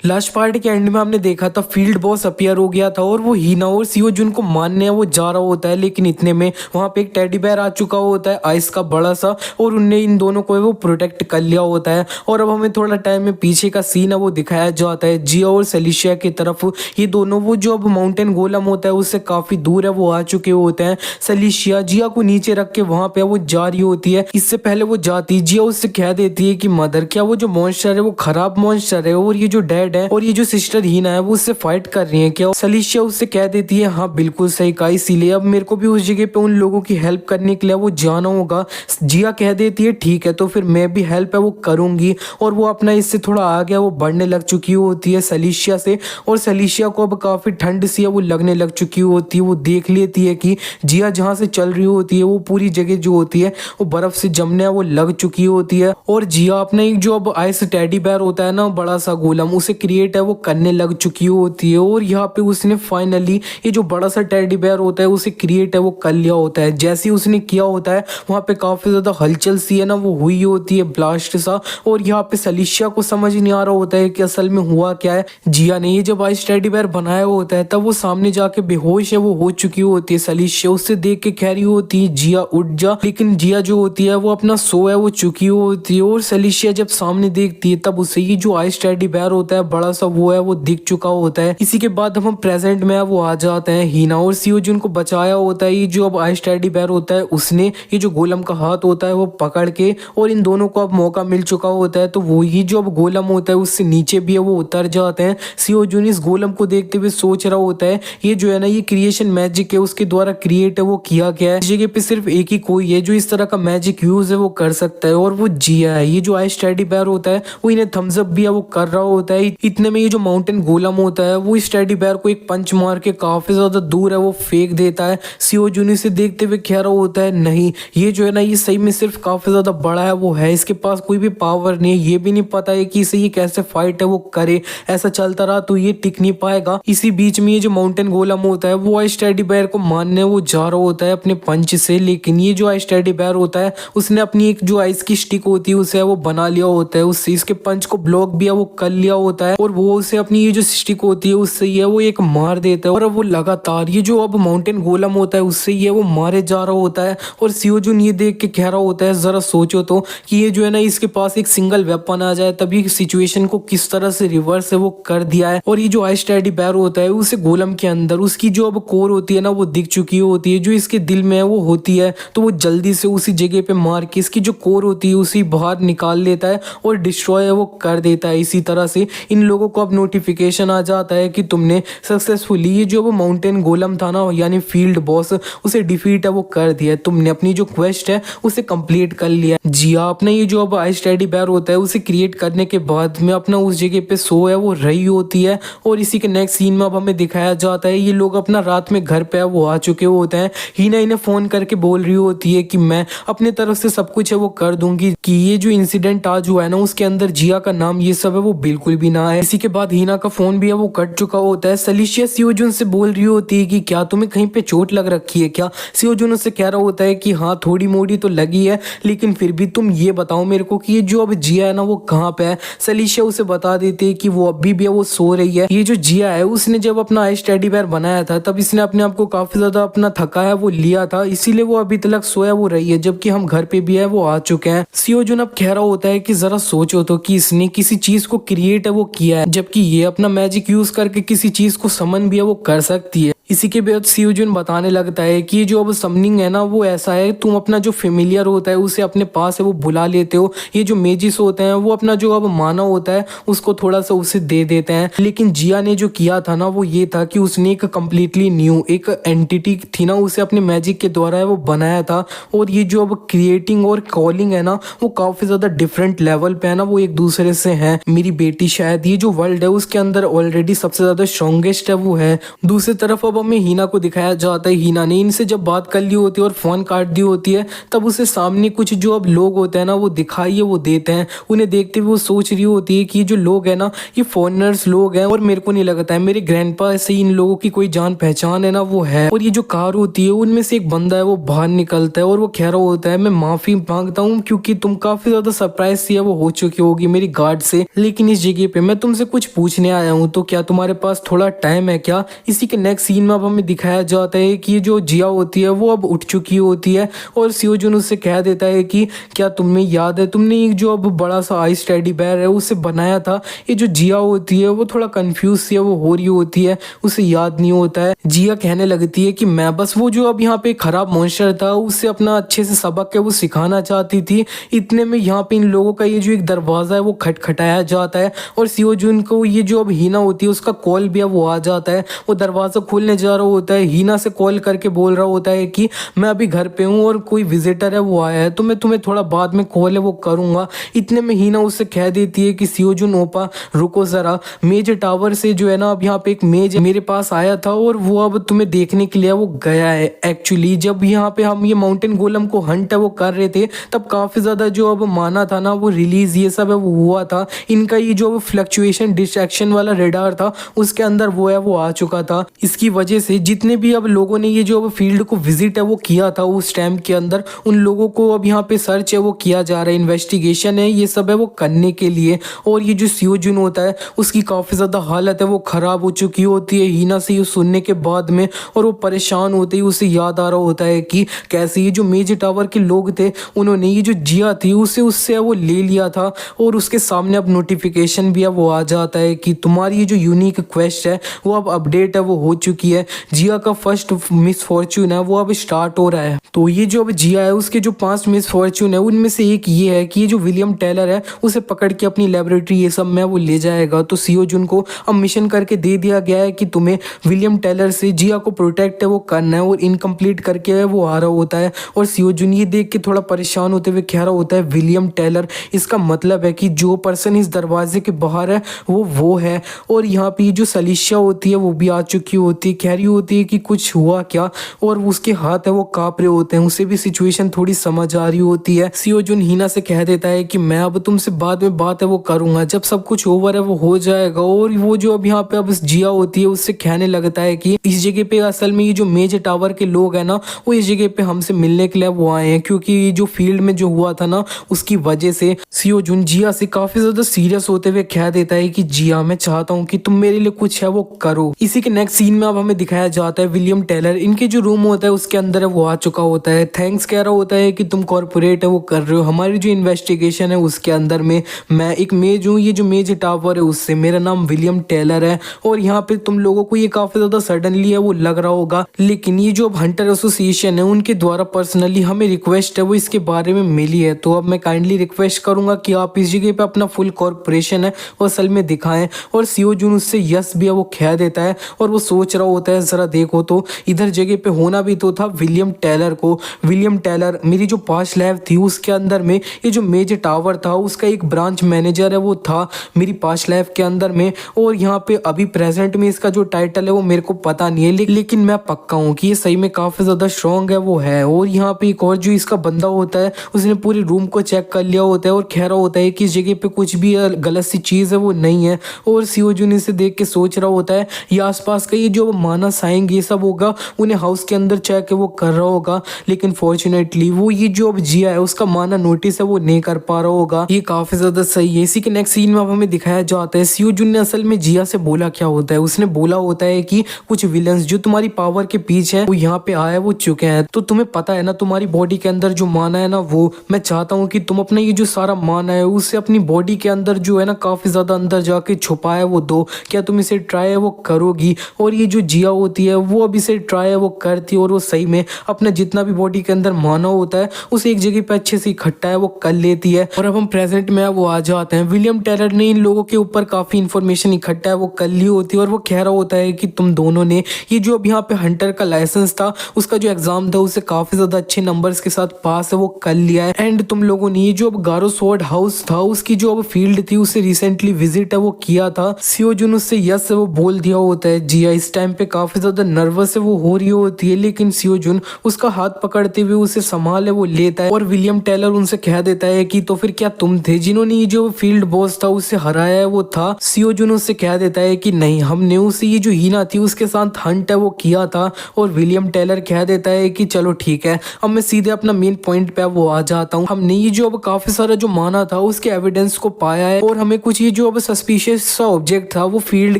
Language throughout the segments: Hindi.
लास्ट पार्ट के एंड में हमने देखा था फील्ड बॉस अपीयर हो गया था और वो हीना और सीओ जुन को मारने वो जा रहा होता है, लेकिन इतने में वहां पे एक टेडी बेयर आ चुका होता है आइस का बड़ा सा, और उनने इन दोनों को वो प्रोटेक्ट कर लिया होता है। और अब हमें थोड़ा टाइम में पीछे का सीन है वो दिखाया जाता है जिया और सेलिशिया की तरफ। ये दोनों वो जो अब माउंटेन गोलम होता है उससे काफी दूर है वो आ चुके होते हैं। सेलिशिया जिया को नीचे रख के वहां पे वो जा रही होती है। इससे पहले वो जाती जिया उससे कह देती है कि मदर क्या वो जो मॉन्स्टर है वो खराब मॉन्स्टर है और ये जो डैड है और ये जो सिस्टर हीना है वो उससे फाइट कर रही है क्या। सलीशिया उससे कह देती है हाँ बिल्कुल सही कहा, इसीलिए अब मेरे को भी उस जगह पे उन लोगों की हेल्प करने के लिए वो जाना होगा। जिया कह देती है ठीक है तो फिर मैं भी हेल्प है वो करूंगी, और वो अपना इससे थोड़ा आगे वो बढ़ने लग चुकी होती है सलीशिया से। और सलीशिया को अब काफी ठंड सी है वो लगने लग चुकी होती है। वो देख लेती है कि जिया जहाँ से चल रही होती है वो पूरी जगह जो होती है वो बर्फ से जमने वो लग चुकी होती है। और जिया अपना एक जो अब आइस टेडी बेयर होता है ना बड़ा सा गोलम उसे क्रिएट है वो करने लग चुकी होती है। और यहाँ पे उसने फाइनली ये जो बड़ा सा टेडी बेयर होता है उसे क्रिएट है वो कर लिया होता है। जैसे ही उसने किया होता है वहाँ पे काफी ज्यादा हलचल सी है ना वो हुई होती है ब्लास्ट सा। और यहाँ पे सलीशिया को समझ नहीं आ रहा होता है कि असल में हुआ क्या है। जिया ने ये जब आइस टेडी बेयर बनाया होता है तब वो सामने जाके बेहोश है वो हो चुकी होती है। सलीशिया उससे देख के कह रही होती है जिया उठ जा, लेकिन जिया जो होती है वो अपना सो है वो चुकी होती है। और सलीशिया जब सामने देखती है तब उसे ये जो आइस टेडी बेयर होता है बड़ा सा वो है वो दिख चुका होता है। इसी के बाद हम प्रेजेंट में वो आ जाते हैं। हीना और सीओ जिनको बचाया होता है ये जो अब आइस टेडी बेयर होता है उसने ये जो गोलम का हाथ होता है वो पकड़ के, और इन दोनों को अब मौका मिल चुका होता है तो वो ये जो अब गोलम होता है उससे नीचे भी है वो उतर जाते हैं। सीओ जुन इस गोलम को देखते हुए सोच रहा होता है ये जो है ना ये क्रिएशन मैजिक है उसके द्वारा क्रिएट है वो किया गया है। इस जगह पे सिर्फ एक ही कोई है जो इस तरह का मैजिक यूज है वो कर सकता है और वो जिया है। ये जो आइस टेडी बेयर होता है वो इन्हें थम्स अप भी है वो कर रहा होता है। इतने में ये जो माउंटेन गोलम होता है वो इस टेडी बेयर को एक पंच मार के काफी ज्यादा दूर है वो फेंक देता है। सीओ जून इसे देखते हुए कह रहा होता है नहीं ये जो है ना ये सही में सिर्फ काफी ज्यादा बड़ा है वो है, इसके पास कोई भी पावर नहीं है, ये भी नहीं पता है कि इसे ये कैसे फाइट है वो करे। ऐसा चलता रहा तो ये टिक नहीं पाएगा। इसी बीच में ये जो माउंटेन गोलम होता है वो आइस टेडी बेयर को मारने वो जा रहा होता है अपने पंच से, लेकिन ये जो आइस टेडी बेयर होता है उसने अपनी एक जो आइस की स्टिक होती है उसे वो बना लिया होता है, उससे इसके पंच को ब्लॉक भी है वो कर लिया होता है। और वो उसे अपनी ये जो स्टिक होती है उससे ये वो एक मार देता है। और वो लगातार ये जो अब माउंटेन गोलम होता है उससे ये वो मारे जा रहा होता है। और सीओ जुन ये देख के कह रहा होता है जरा सोचो तो कि ये जो है ना इसके पास एक सिंगल वेपन आ जाए तभी सिचुएशन को किस तरह से रिवर्स है वो कर दिया है। और ये जो आइस टेडी बेयर होता है उसे गोलम के अंदर उसकी जो अब कोर होती है ना वो दिख चुकी होती है जो इसके दिल में है वो होती है, तो वो जल्दी से उसी जगह पे मार के इसकी जो कोर होती है उसी बाहर निकाल लेता है और डिस्ट्रॉय वो कर देता है। इसी तरह से इन लोगों को अब नोटिफिकेशन आ जाता है कि तुमने सक्सेसफुली ये जो वो माउंटेन गोलम था ना यानी फील्ड बॉस उसे डिफीट है वो कर दिया, तुमने अपनी जो क्वेस्ट है उसे कंप्लीट कर लिया। जिया अपना ये जो अब आइस टेडी बेयर होता है उसे क्रिएट करने के बाद में अपना उस जगह पे सो है वो रही होती है। और इसी के नेक्स्ट सीन में अब हमें दिखाया जाता है ये लोग अपना रात में घर पे वो आ चुके होते हैं। हीना इन्हें फोन करके बोल रही होती है कि मैं अपने तरफ से सब कुछ है वो कर दूंगी कि ये जो इंसिडेंट आज हुआ है ना उसके अंदर जिया का नाम ये सब है वो बिल्कुल भी ना है। इसी के बाद हीना का फोन भी है वो कट चुका होता है। सलीशिया सीओ जुन से बोल रही होती है कि क्या तुम्हें कहीं पे चोट लग रखी है क्या। सीओ जुन उससे कह रहा होता है कि हाँ थोड़ी मोड़ी तो लगी है, लेकिन फिर भी तुम ये बताओ मेरे को कि ये जो अब जिया है ना वो कहाँ पे है। सलीशिया उसे बता देती है कि वो अभी भी वो सो रही है। ये जो जिया है उसने जब अपना आइस टेडी बेयर बनाया था तब इसने अपने आप को काफी ज्यादा अपना थका है वो लिया था, इसीलिए वो अभी तक सोया वो रही है, जबकि हम घर पे भी है वो आ चुके हैं। सीओ जुन अब कह रहा होता है कि जरा सोचो तो कि इसने किसी चीज को क्रिएट है वो किया है, जबकि ये अपना मैजिक यूज करके किसी चीज को समन भी है वो कर सकती है। इसी के बाद सीओ जुन बताने लगता है कि जो अब समनिंग है ना वो ऐसा है तुम अपना जो फेमिलियर होता है उसे अपने पास है वो बुला लेते हो, ये जो मेजिस होते हैं वो अपना जो अब मानव होता है उसको थोड़ा सा उसे दे देते हैं। लेकिन जिया ने जो किया था ना वो ये था कि उसने एक कम्प्लीटली न्यू एक एंटिटी थी ना उसे अपने मैजिक के द्वारा है वो बनाया था। और ये जो अब क्रिएटिंग और कॉलिंग है ना वो काफी ज्यादा डिफरेंट लेवल पे है ना वो एक दूसरे से है। मेरी बेटी शायद ये जो वर्ल्ड है उसके अंदर ऑलरेडी सबसे ज्यादा स्ट्रॉन्गेस्ट है वो है। दूसरी तरफ अब अब हमें हीना को दिखाया जाता है। हीना ने इनसे जब बात कर ली होती है और फोन काट दी होती है, तब उसे सामने कुछ जो अब लोग होते हैं ना वो दिखाई वो देते हैं। उन्हें देखते हुए वो सोच रही होती है कि ये जो लोग हैं ना ये फॉरेनर्स लोग हैं, और मेरे को नहीं लगता है मेरे ग्रैंडपा से इन लोगों की कोई जान पहचान है ना वो है। और ये जो कार होती है उनमें से एक बंदा है वो बाहर निकलता है और वो कह रहा होता है मैं माफी मांगता हूँ क्योंकि तुम काफी ज्यादा सरप्राइज सी है वो हो चुकी होगी मेरी गार्ड से, लेकिन इस जगह पे मैं तुमसे कुछ पूछने आया हूँ, तो क्या तुम्हारे पास थोड़ा टाइम है क्या। इसी के नेक्स्ट सीन में अब हमें दिखाया जाता है कि ये जो जिया होती है वो अब उठ चुकी होती है और सियोजुन उससे कह देता है कि क्या तुम्हें याद है तुमने एक जो अब बड़ा सा आइस टेडी बेयर है उसे बनाया था। ये जो जिया होती है वो थोड़ा कंफ्यूज सी है वो हो रही होती है, उसे याद नहीं होता है। जिया कहने लगती है कि मैं बस वो जो अब यहाँ पे खराब मॉन्स्टर था उससे अपना अच्छे से सबक है वो सिखाना चाहती थी। इतने में यहाँ पे इन लोगों का ये जो एक दरवाजा है वो खटखटाया जाता है और सियोजुन को ये जो अब हीना होती है उसका कॉल भी अब वो आ जाता है। वो दरवाजा खोलने जा रहा होता है, हीना से कॉल करके बोल रहा होता है कि मैं अभी घर पे हूँ और कोई विजिटर है वो आया है, तो मैं तुम्हें थोड़ा बाद में कॉल है वो करूंगा। इतने में हीना उससे कह देती है कि सियोजुन ओपा रुको जरा, मेज टावर से जो है ना अब यहाँ पे एक मेज मेरे पास आया था और वो अब तुम्हें देखने के लिए वो गया है। एक्चुअली जब यहाँ पे हम ये माउंटेन गोलम को हंट है वो कर रहे थे तब काफी ज्यादा जो अब माना था ना वो रिलीज ये सब है वो हुआ था। इनका ये जो फ्लक्चुएशन डिस्ट्रैक्शन वाला रेडार था उसके अंदर वो है वो आ चुका था। इसकी वजह से जितने भी अब लोगों ने ये जो अब फील्ड को विजिट है वो किया था उस टाइम के अंदर, उन लोगों को अब यहाँ पे सर्च है वो किया जा रहा है, इन्वेस्टिगेशन है ये सब है वो करने के लिए। और ये जो सियोजुन होता है उसकी काफी ज्यादा हालत है वो खराब हो चुकी होती है हीना से ये सुनने के बाद में, और वो परेशान होते ही उसे याद आ रहा होता है कि कैसे ये जो मेज टावर के लोग थे उन्होंने ये जो जिया थी उसे उससे वो ले लिया था। और उसके सामने अब नोटिफिकेशन भी अब वो आ जाता है कि तुम्हारी ये जो यूनिक क्वेस्ट है वो अब अपडेट है वो हो चुकी है, जिया का फर्स्ट मिस फॉर्च्यून है वो अब स्टार्ट हो रहा है। तो ये जो अब जिया है उसके जो 5 मिस फॉर्च्यून है उनमें से एक ये है कि ये जो विलियम टेलर है उसे पकड़ के अपनी लेबोरेटरी ये सब में वो ले जाएगा। तो सियोजुन को अब मिशन करके दे दिया गया है कि तुम्हें विलियम टेलर से जिया को प्रोटेक्ट है वो करना है, और इनकम्प्लीट करके वो आ रहा होता है। और सियोजुन ये देख के थोड़ा परेशान होते हुए कह रहा होता है विलियम टेलर, इसका मतलब है कि जो पर्सन इस दरवाजे के बाहर है वो है। और यहाँ पे जो सलीशा होती है वो भी आ चुकी होती है, कह रही होती है कि कुछ हुआ क्या, और उसके हाथ है वो कांप रहे होते हैं, उसे भी सिचुएशन थोड़ी समझ आ रही होती है। सियोजुन हीना से कह देता है कि मैं अब तुमसे बाद में बात है वो करूंगा, जब सब कुछ ओवर है वो हो जाएगा। और वो जो अब यहाँ पे अब जिया होती है उससे कहने लगता है कि इस जगह पे असल में ये जो मेज टावर के लोग हैं ना वो इस जगह पे हमसे मिलने के लिए वो आए हैं, क्योंकि जो फील्ड में जो हुआ था ना उसकी वजह से। सियोजुन जिया से काफी ज्यादा सीरियस होते हुए कह देता है कि जिया मैं चाहता हूँ कि तुम मेरे लिए कुछ है वो करो। इसी के नेक्स्ट सीन में अब हमें दिखाया जाता है विलियम टेलर इनके जो रूम होता है उसके अंदर है वो आ चुका होता है। थैंक्स कह रहा होता है कि तुम कॉर्पोरेट है वो कर रहे हो, हमारी जो इन्वेस्टिगेशन है उसके अंदर में मैं एक मेज हूँ, ये जो मेज टावर है उससे मेरा नाम विलियम टेलर है। और यहाँ पे तुम लोगों को ये काफी ज्यादा सडनली है वो लग रहा होगा, लेकिन ये जो अब हंटर एसोसिएशन है उनके द्वारा पर्सनली हमें रिक्वेस्ट है वो इसके बारे में मिली है। तो अब मैं काइंडली रिक्वेस्ट करूंगा कि आप इस जगह पे अपना फुल कॉर्पोरेशन है वो असल में दिखाएं। और सियोजुन उससे यस भी है वो कह देता है, और वो सोच रहा होता है जरा देखो तो इधर जगह पे होना भी तो था विलियम टेलर को। विलियम टेलर मेरी जो पास्ट लैब थी उसके अंदर में ये जो मेज टावर था उसका एक ब्रांच मैनेजर है वो था मेरी पास्ट लैब के अंदर में। और यहाँ पे अभी प्रेजेंट में इसका जो टाइटल है वो मेरे को पता नहीं है, लेकिन मैं पक्का हूँ कि ये सही में काफी ज्यादा स्ट्रॉन्ग है वो है। और यहाँ पे एक और जो इसका बंदा होता है उसने पूरे रूम को चेक कर लिया होता है और कह रहा होता है कि इस जगह पे कुछ भी गलत सी चीज है वो नहीं है। और सियोजुन इसे देख के सोच रहा होता है ये आसपास का ये जो मानस आएंगे ये सब होगा उन्हें हाउस के अंदर चेक है वो कर रहा होगा, लेकिन फॉर्चुनेटली वो ये जो अब जिया है उसका माना नोटिस है वो नहीं कर पा रहा होगा। ये काफी ज्यादा सही है। इसी के नेक्स्ट सीन में अब हमें दिखाया जाता है सियोजुन ने असल में जिया से बोला क्या होता है, उसने बोला होता है कि कुछ विलन्स जो तुम्हारी पावर के पीछे है वो यहाँ पे आए वो चुके हैं, तो तुम्हें पता है ना तुम्हारी बॉडी के अंदर जो माना है ना वो मैं चाहता हूँ कि तुम अपना ये जो सारा माना है उसे अपनी बॉडी के अंदर जो है ना काफी ज्यादा अंदर जाके छुपाए वो दो, क्या तुम इसे ट्राई है वो करोगी। और ये जो जिया होती है वो अब इसे ट्राई है वो करती है और वो सही में अपना जितना भी बॉडी के अंदर माना होता है उसे एक जगह पे अच्छे से इकट्ठा है वो कर लेती है। और अब हम प्रेजेंट में वो आ जाते हैं। विलियम टेलर ने इन लोगों के ऊपर काफी इंफॉर्मेशन इकट्ठा है वो कर ली होती है और वो कह रहा होता है कि तुम दोनों ने ये जो अब यहाँ पे हंटर का लाइसेंस था उसका जो एग्जाम था उसे काफी ज्यादा अच्छे नंबर्स के साथ पास है वो कर लिया है। एंड तुम लोगों ने ये जो अब गारो स्वॉर्ड हाउस था उसकी जो अब फील्ड थी उसे रिसेंटली विजिट है वो किया था। सियोजुन उससे यस वो बोल दिया होता है। जिया इस टाइम पे काफी ज्यादा नर्वस है वो हो रही होती है, लेकिन सियो जुन उसका हाथ पकड़ते हुए उसे संभाले वो लेता है और विलियम टेलर उनसे कह देता है कि तो फिर क्या तुम थे जिन्होंने ये जो फील्ड बॉस था उससे हराया है? वो था। सियो जुन उससे कह देता है कि नहीं, हमने उसे ये जो हीना थी उसके साथ हंट है वो किया था। और विलियम टेलर कह देता है कि चलो ठीक है, अब मैं सीधे अपना मेन पॉइंट पे वो आ जाता हूँ। हमने ये जो अब काफी सारा जो माना था उसके एविडेंस को पाया है और हमें कुछ ये जो अब सस्पिशियस सा ऑब्जेक्ट था वो फील्ड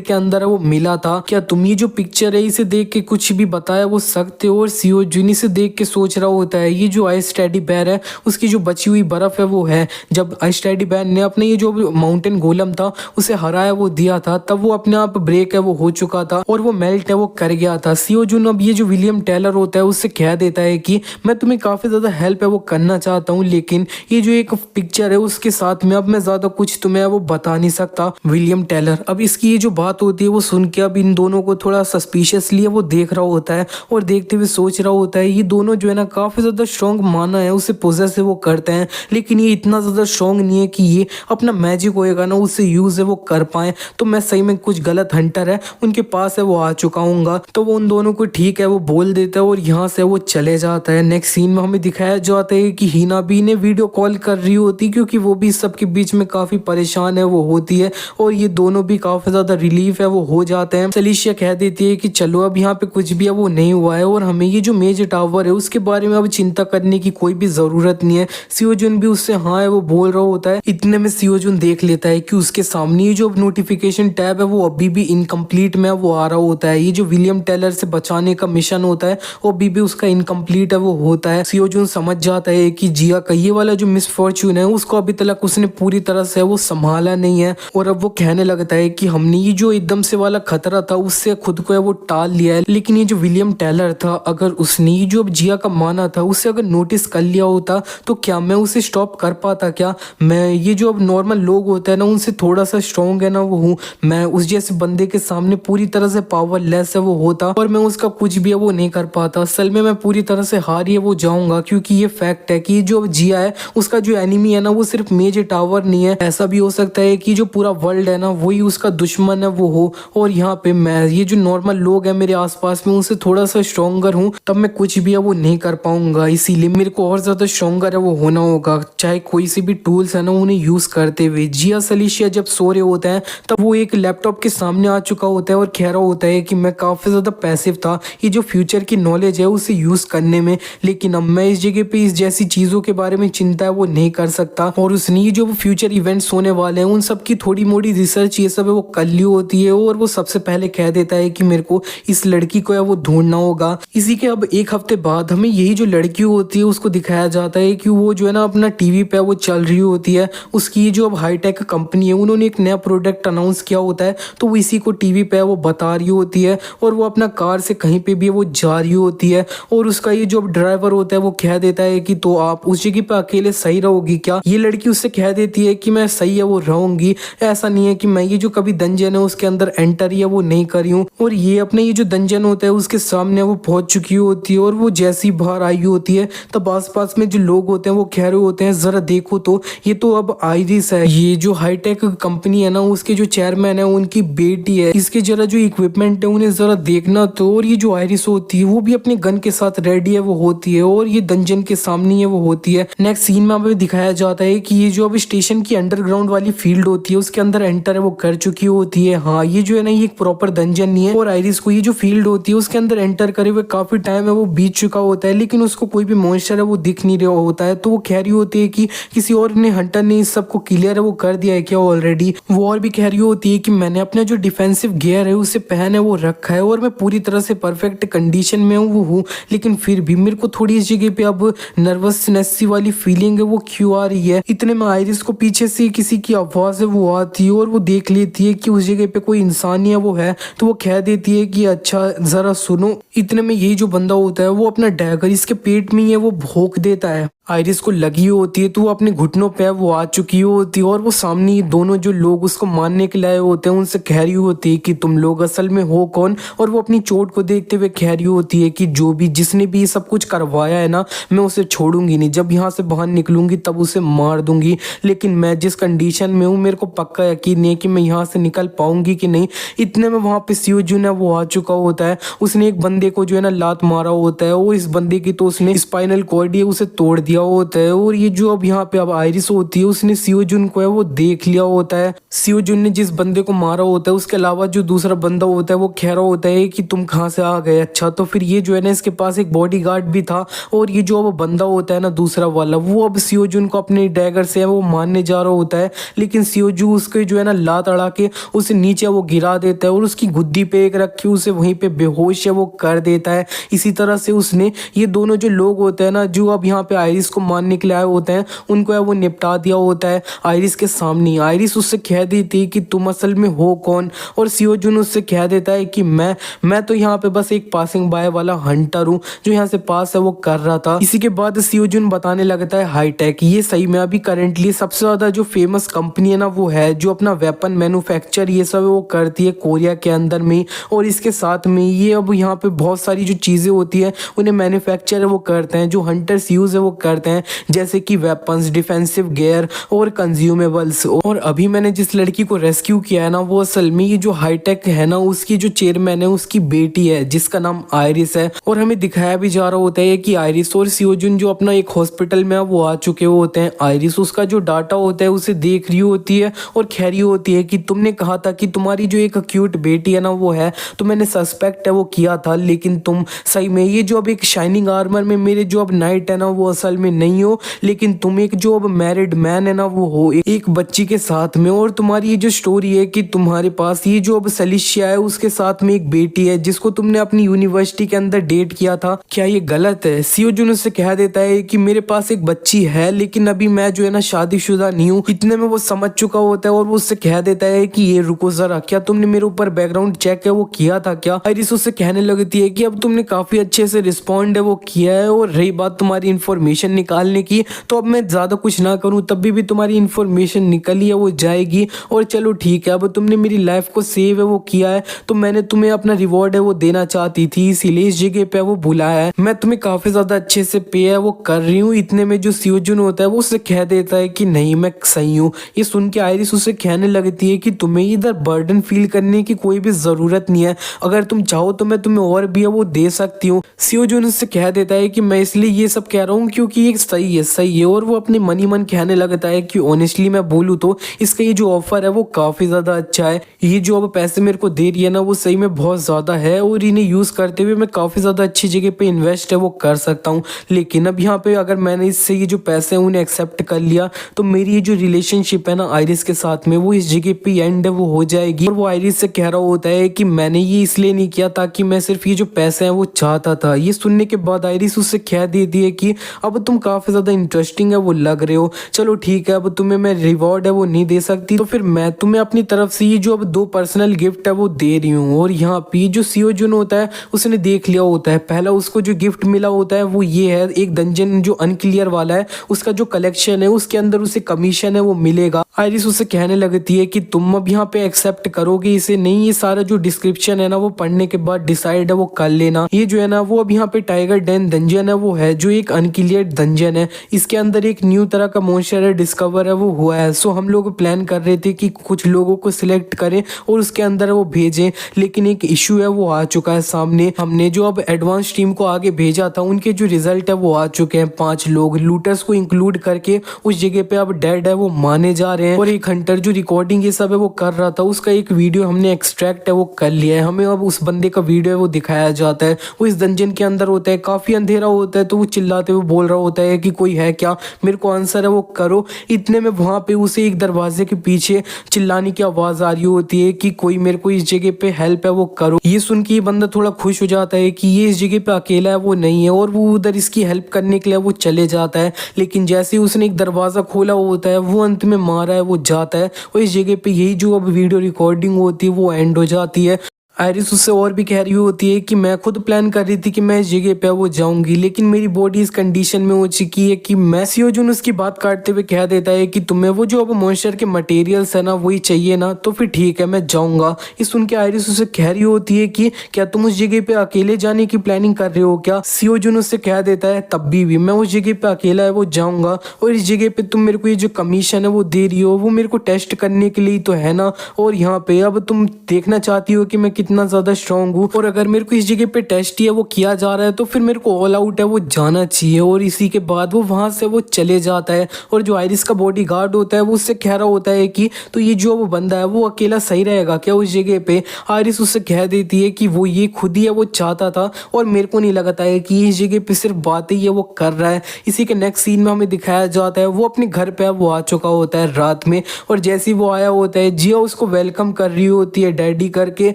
के अंदर है वो मिला था। क्या तुम ये जो पिक्चर है इसे देख के कुछ भी बताया वो सकते हो? और सियो जुन इसे देख के सोच रहा होता है ये जो आइस टेडी बेयर है उसकी जो बची हुई बर्फ है वो है। जब आइस टेडी बेयर ने अपने ये जो माउंटेन गोलम था उसे हराया वो दिया था, तब वो अपने आप ब्रेक है वो हो चुका था और वो मेल्ट है वो कर गया था। सियो जुन अब ये जो विलियम टेलर होता है उससे कह देता है कि मैं तुम्हें काफी ज्यादा हेल्प है वो करना चाहता हूँ, लेकिन ये जो एक पिक्चर है उसके साथ में अब मैं ज्यादा कुछ तुम्हें वो बता नहीं सकता। विलियम टेलर अब इसकी ये जो बात होती है वो सुन के अब इन दोनों को थोड़ा सस्पिशियसली वो देख रहा होता है और देखते हुए सोच रहा होता है ये दोनों जो है ना काफी ज्यादा स्ट्रॉन्ग माना है उसे पोजेस है वो करते हैं, लेकिन ये इतना ज्यादा स्ट्रॉन्ग नहीं है कि ये अपना मैजिक होएगा ना उससे यूज है वो कर पाए। तो मैं सही में कुछ गलत हंटर है उनके पास है वो आ चुका हूँ। तो वो उन दोनों को ठीक है वो बोल देता है और यहाँ से वो चले जाता है। नेक्स्ट सीन में हमें दिखाया जाता है कि हीना भी ने वीडियो कॉल कर रही होती क्योंकि वो भी सबके बीच में काफी परेशान है वो होती है और ये दोनों भी काफी ज्यादा रिलीफ है वो हो जाते हैं। सलीशिया कह देती है कि चलो अब यहाँ पे कुछ भी है वो नहीं हुआ है और हमें ये जो मेजर टावर है उसके बारे में अब चिंता करने की कोई भी जरूरत नहीं है। सियो जुन भी उससे हाँ है वो बोल रहा होता है। इतने में सियो जुन देख लेता है कि उसके सामने ये जो नोटिफिकेशन टैब है वो अभी भी इनकम्प्लीट में वो आ रहा होता है। ये जो विलियम टेलर से बचाने का मिशन होता है वो अभी भी उसका इनकम्प्लीट है वो होता है। सियो जुन समझ जाता है कि जिया का ये वाला जो मिसफॉर्च्यून है उसको अभी तक उसने पूरी तरह से वो संभाला नहीं है और अब वो कहने लगता है कि हमने ये जो एकदम से वाला खतरा था उससे खुद को है वो टाल लिया है। लेकिन ये जो विलियम टेलर था अगर उसने ये जो जिया का माना था उसे अगर नोटिस कर लिया होता तो क्या मैं उसे स्टॉप कर पाता? क्या मैं ये जो अब नॉर्मल लोग होते हैं ना उनसे थोड़ा सा स्ट्रॉन्ग है ना वो हूँ, मैं उस जैसे बंदे के सामने पूरी तरह से पावरलेस है वो होता और मैं उसका कुछ भी है वो नहीं कर पाता। असल में मैं पूरी तरह से हार है वो जाऊंगा क्योंकि ये फैक्ट है कि जो जिया है उसका जो एनिमी है ना वो सिर्फ मेजर टावर नहीं है। ऐसा भी हो सकता है कि जो पूरा वर्ल्ड है ना वही उसका दुश्मन है वो हो और यहाँ पे मैं ये जो नॉर्मल लोग हैं मेरे आसपास में उनसे थोड़ा सा स्ट्रॉन्गर हूँ, तब मैं कुछ भी है वो नहीं कर पाऊंगा। इसीलिए मेरे को और ज्यादा स्ट्रॉन्गर है वो होना होगा, चाहे कोई सी भी टूल्स है ना उन्हें यूज करते हुए। जिया सलीशिया जब सो रहे होते हैं तब वो एक लैपटॉप के सामने आ चुका होता है और कह रहा होता है कि मैं काफी ज्यादा पैसिव था ये जो फ्यूचर की नॉलेज है उसे यूज करने में, लेकिन अब मैं इस जगह पे इस जैसी चीजों के बारे में चिंता है वो नहीं कर सकता। और उसने जो फ्यूचर इवेंट्स होने वाले हैं उन सब की थोड़ी मोड़ी रिसर्च ये सब है वो कर ली होती है और वो सबसे पहले कह देता है कि मेरे को इस लड़की को है वो ढूंढना होगा। इसी के अब एक हफ्ते बाद हमें यही जो लड़की होती है उसको दिखाया जाता है कि वो जो है ना अपना टीवी पे वो चल रही होती है। उसकी जो अब हाईटेक कंपनी है उन्होंने एक नया प्रोडक्ट अनाउंस किया होता है तो वो इसी को टीवी पे वो बता रही होती है और वो अपना कार से कहीं पे भी वो जा रही होती है और उसका ये जो ड्राइवर होता है वो कह देता है कि तो आप उस जगह पे अकेले सही रहोगी क्या? ये लड़की उससे कह देती है कि मैं सही है वो रहूंगी, ऐसा नहीं है कि मैं ये जो कभी डंजन है उसके अंदर एंटर ही है वो नहीं करी हूँ। और ये अपने ये जो डंजन होता है उसके सामने वो पहुंच चुकी होती है और वो जैसी बाहर आई होती है तब आसपास में जो लोग होते हैं वो कह रहे होते हैं जरा देखो तो ये तो अब आइरिस है, ये जो हाईटेक कंपनी है ना उसके जो चेयरमैन है उनकी बेटी है, इसके जरा जो इक्विपमेंट है उन्हें जरा देखना तो। और ये जो आइरिस होती है वो भी अपने गन के साथ रेडी है वो होती है और ये डंजन के सामने है वो होती है। नेक्स्ट सीन में हमें दिखाया जाता है कि ये जो अब स्टेशन की अंडरग्राउंड वाली फील्ड होती है उसके अंदर एंटर है वो कर चुकी होती है। हाँ ये जो है ना ये एक प्रॉपर डंजन नहीं है और आइरिस को ये जो फील्ड होती है उसके अंदर एंटर करे हुए काफी टाइम है वो बीत चुका होता है, लेकिन उसको कोई भी मॉन्स्टर है वो दिख नहीं रहा होता है। तो वो कह रही होती है कि किसी और ने हंटर ने इस सबको क्लियर है वो कर दिया है क्या ऑलरेडी। वो और भी कह रही होती है कि मैंने अपना जो डिफेंसिव गियर है उसे पहन है वो रखा है और मैं पूरी तरह से परफेक्ट कंडीशन में हूँ, लेकिन फिर भी मेरे को थोड़ी इस जगह पे अब नर्वसनेस सी वाली फीलिंग है वो क्यों आ रही है। इतने में आइरिस को पीछे से किसी की आवाज है वो आती है और वो देख लेती है कि उस जगह पे कोई इंसान ही है वो है, तो वो कह देती है कि अच्छा जरा सुनो। इतने में यही जो बंदा होता है वो अपना डैगर इसके पेट में ही है वो भोंक देता है। आयरिस को लगी होती है तो वो अपने घुटनों पे वो आ चुकी होती है और वो सामने ये दोनों जो लोग उसको मारने के लाए होते हैं उनसे कह रही होती है कि तुम लोग असल में हो कौन। और वो अपनी चोट को देखते हुए कह रही होती है कि जो भी जिसने भी ये सब कुछ करवाया है ना, मैं उसे छोड़ूंगी नहीं, जब यहाँ से बाहर निकलूंगी तब उसे मार दूंगी। लेकिन मैं जिस कंडीशन में हूँ मेरे को पक्का यकीन नहीं है कि मैं यहाँ से निकल पाऊंगी कि नहीं। इतने में वहाँ पे सियो जुन है वो आ चुका होता है। उसने एक बंदे को जो है ना लात मारा होता है और इस बंदे की तो उसने स्पाइनल कॉर्ड ये उसे तोड़ दिया होता है। और ये जो अब यहाँ पे अब आयरिस होती है उसने सियो जुन को है वो देख लिया होता है। सियो जुन ने जिस बंदे को मारा होता है उसके अलावा जो दूसरा बंदा होता है वो कह रहा होता है कि तुम कहाँ से आ गए। अच्छा, तो फिर ये जो है ना इसके पास एक बॉडीगार्ड भी था और ये जो अब बंदा होता है ना दूसरा वाला, वो अब सियो जुन को अपने डैगर से है वो मारने जा रहा होता है। लेकिन सियो जू उसके जो है ना लात अड़ा के उसे नीचे वो गिरा देता है और उसकी गुद्दी पे एक रख के उसे वहीं पे बेहोश है वो कर देता है। इसी तरह से उसने ये दोनों जो लोग होते हैं ना जो अब यहाँ पे आयरिस को मारने के लिए आए होते हैं उनको है वो निपटा दिया होता है आयरिस के सामने। आयरिस उससे कह देती है कि तुम असल में हो कौन। और सियो जुन उससे कह देता है कि मैं तो यहाँ पे बस एक पासिंग बाय वाला हंटर हूँ जो यहाँ से पास है वो कर रहा था। इसी के बाद सियो जुन बताने लगता है हाईटेक, ये सही में अभी करंटली सबसे ज्यादा जो फेमस कंपनी है ना वो है जो अपना वेपन मैन्युफैक्चर ये सब वो करती है कोरिया के अंदर में। और इसके साथ में ये अब यहाँ पे बहुत सारी जो चीजें होती है उन्हें मैन्युफैक्चर वो करते हैं जो हंटर्स यूज है वो करते हैं, जैसे कि वेपन्स, डिफेंसिव गियर और कंज्यूमेबल्स। और अभी मैंने जिस लड़की को रेस्क्यू किया है ना वो असल में ये जो हाईटेक है ना उसकी जो चेयरमैन है उसकी बेटी है जिसका नाम आयरिस है। और हमें दिखाया भी जा रहा होता है कि आयरिस और सियो जुन जो अपना एक हॉस्पिटल में वो आ चुके होते हैं। आयरिस उसका जो डाटा होता है उसे देख रही होती है और कह रही होती है कि तुमने कहा था कि तुम्हारी जो एक क्यूट बेटी है ना वो है, तो मैंने सस्पेक्ट है वो किया था, लेकिन तुम सही में ये जो अब एक शाइनिंग आर्मर में मेरे जो अब नाइट है ना वो असल में नहीं हो, लेकिन तुम एक जो अब मैरिड मैन है ना वो हो एक बच्ची के साथ में। और तुम्हारी ये जो स्टोरी है कि तुम्हारे पास ये जो अब सलिशिया है उसके साथ में एक बेटी है जिसको तुमने अपनी यूनिवर्सिटी के अंदर डेट किया था, क्या ये गलत है? सियो जुन उससे कह देता है कि मेरे पास एक बच्ची है लेकिन अभी मैं जो है ना शादीशुदा नहीं हूँ। इतने में वो समझ चुका होता है और वो उससे कह देता है कि ये रुको जरा, क्या तुमने मेरे ऊपर बैकग्राउंड चेक है वो किया था क्या? आयरिस उससे कहने लगती है कि अब तुमने काफी अच्छे से रिस्पॉन्ड है वो किया है और रही बात तुम्हारी इन्फॉर्मेशन निकालने की तो अब मैं ज्यादा कुछ ना करूँ तब भी तुम्हारी इन्फॉर्मेशन निकली है वो जाएगी। और चलो ठीक है, अब तुमने मेरी लाइफ को सेव है वो किया है तो मैंने तुम्हें अपना रिवॉर्ड है वो देना चाहती थी, इसीलिए इस जगह पे वो बुलाया है। मैं तुम्हें काफी ज्यादा अच्छे से पे है वो कर रही हूँ। इतने में जो सियो जुन होता है वो उससे कह देता है कि नहीं मैं सही हूँ। ये सुन के आयरिस उससे कहने लगती है कि तुम्हें इधर बर्डन फील करने की कोई भी जरूरत नहीं है, अगर तुम चाहो तो मैं तुम्हें और भी है वो दे सकती हूँ। सियो जुन उससे कह देता है कि मैं इसलिए ये सब कह रहा हूँ क्योंकि ये सही है। और वो अपने मन ही मन कहने लगता है कि ऑनेस्टली मैं बोलूँ तो इसका ये जो ऑफर है वो काफी ज्यादा अच्छा है। ये जो अब पैसे मेरे को दे रही है ना वो सही में बहुत ज्यादा है और इन्हें यूज करते हुए मैं काफी ज्यादा अच्छी जगह पे इन्वेस्ट है वो कर सकता हूँ। लेकिन अब यहाँ पे अगर मैंने इससे ये जो पैसे हैं उन्हें एक्सेप्ट कर लिया तो मेरी ये जो रिलेशनशिप है ना आयरिस के साथ में वो इस जगह पे एंड है वो हो जाएगी। और वो आयरिस से कह रहा होता है कि मैंने ये इसलिए नहीं किया ताकि मैं सिर्फ ये जो पैसे हैं वो चाहता था। ये सुनने के बाद आयरिस उससे कह देती है कि अब तुम काफी ज्यादा इंटरेस्टिंग है वो लग रहे हो, चलो ठीक है अब तुम्हें मैं रिवॉर्ड है वो नहीं दे सकती तो फिर मैं तुम्हें अपनी तरफ से ये जो अब 2 पर्सनल गिफ्ट है वो दे रही हूँ। और यहाँ पे जो सियो जुन होता है उसने देख लिया होता है, पहला उसको जो गिफ्ट मिला होता है वो ये है एक डंजन जो अनक्लियर वाला है उसका जो कलेक्शन है उसके अंदर उसे कमीशन है वो मिलेगा। आयरिस उससे कहने लगती है कि तुम अब यहाँ पे एक्सेप्ट करोगे इसे नहीं, ये सारा जो डिस्क्रिप्शन है ना वो पढ़ने के बाद डिसाइड है वो कर लेना। ये जो है ना वो अब यहाँ पे टाइगर डेन डंजन है वो है जो एक अनक्लियर डंजन है, इसके अंदर एक न्यू तरह का मॉन्स्टर है डिस्कवर है वो हुआ है। सो हम लोग प्लान कर रहे थे कि कुछ लोगों को सिलेक्ट करें और उसके अंदर वो भेजें, लेकिन एक इशू है वो आ चुका है सामने। हमने जो अब एडवांस टीम को आगे भेजा था उनके जो रिजल्ट है वो आ चुके हैं, 5 लोग लूटर्स को इंक्लूड करके उस जगह पे अब डेड है वो माने जा रहे हैं। और एक हंटर जो रिकॉर्डिंग ये सब है वो कर रहा था उसका एक वीडियो हमने एक्सट्रैक्ट है वो कर लिया है, हमें अब उस बंदे का वीडियो है वो दिखाया जाता है। वो इस डंजन के अंदर होता है, काफी अंधेरा होता है तो वो चिल्लाते हुए बोल रहा होता है कि कोई है क्या, मेरे को आंसर है वो करो। इतने में वहां पे उसे एक दरवाजे के पीछे चिल्लाने की आवाज आ रही होती है कि कोई मेरे को इस जगह पे हेल्प है वो करो। ये सुन के ये बंदा थोड़ा खुश हो जाता है कि ये इस जगह पे अकेला है वो नहीं है और वो उधर इसकी हेल्प करने के लिए वो चले जाता है। लेकिन जैसे ही उसने एक दरवाजा खोला होता है वो अंत में मारा है वो जाता है और इस जगह पे यही जो अब वीडियो रिकॉर्डिंग होती है वो एंड हो जाती है। आयरिस उससे और भी कह रही होती है कि मैं खुद प्लान कर रही थी कि मैं इस जगह पे वो जाऊंगी, लेकिन मेरी बॉडी इस कंडीशन में हो चुकी है कि मैं सियोजुन उसकी बात काटते हुए कह देता है कि तुम्हें वो जो अब मॉन्स्टर के मटेरियल्स है ना वही चाहिए ना, तो फिर ठीक है मैं जाऊंगा। ये सुन के आयरिस उससे कह रही होती है कि क्या तुम उस जगह पे अकेले जाने की प्लानिंग कर रहे हो क्या। सियोजुन उससे कह देता है तब भी मैं उस जगह पे अकेला है वो जाऊंगा, और इस जगह पे तुम मेरे को ये जो कमीशन है वो दे रही हो वो मेरे को टेस्ट करने के लिए तो है ना, और यहाँ पे अब तुम देखना चाहती हो कि मैं कितना ज्यादा स्ट्रांग हूँ, और अगर मेरे को इस जगह पे टेस्ट ही है वो किया जा रहा है तो फिर मेरे को ऑल आउट है वो जाना चाहिए। और इसी के बाद वो वहां से वो चले जाता है, और जो आयरिस का बॉडी गार्ड होता है वो उससे कह रहा होता है कि तो ये जो वो बंदा है वो अकेला सही रहेगा क्या उस जगह पे। आयरिस उससे कह देती है कि वो ये खुद ही है वो चाहता था, और मेरे को नहीं लगता है कि इस जगह पे सिर्फ बातें ही है वो कर रहा है। इसी के नेक्स्ट सीन में हमें दिखाया जाता है वो अपने घर पे वो आ चुका होता है रात में, और जैसे ही वो आया होता है जिया उसको वेलकम कर रही होती है डैडी करके,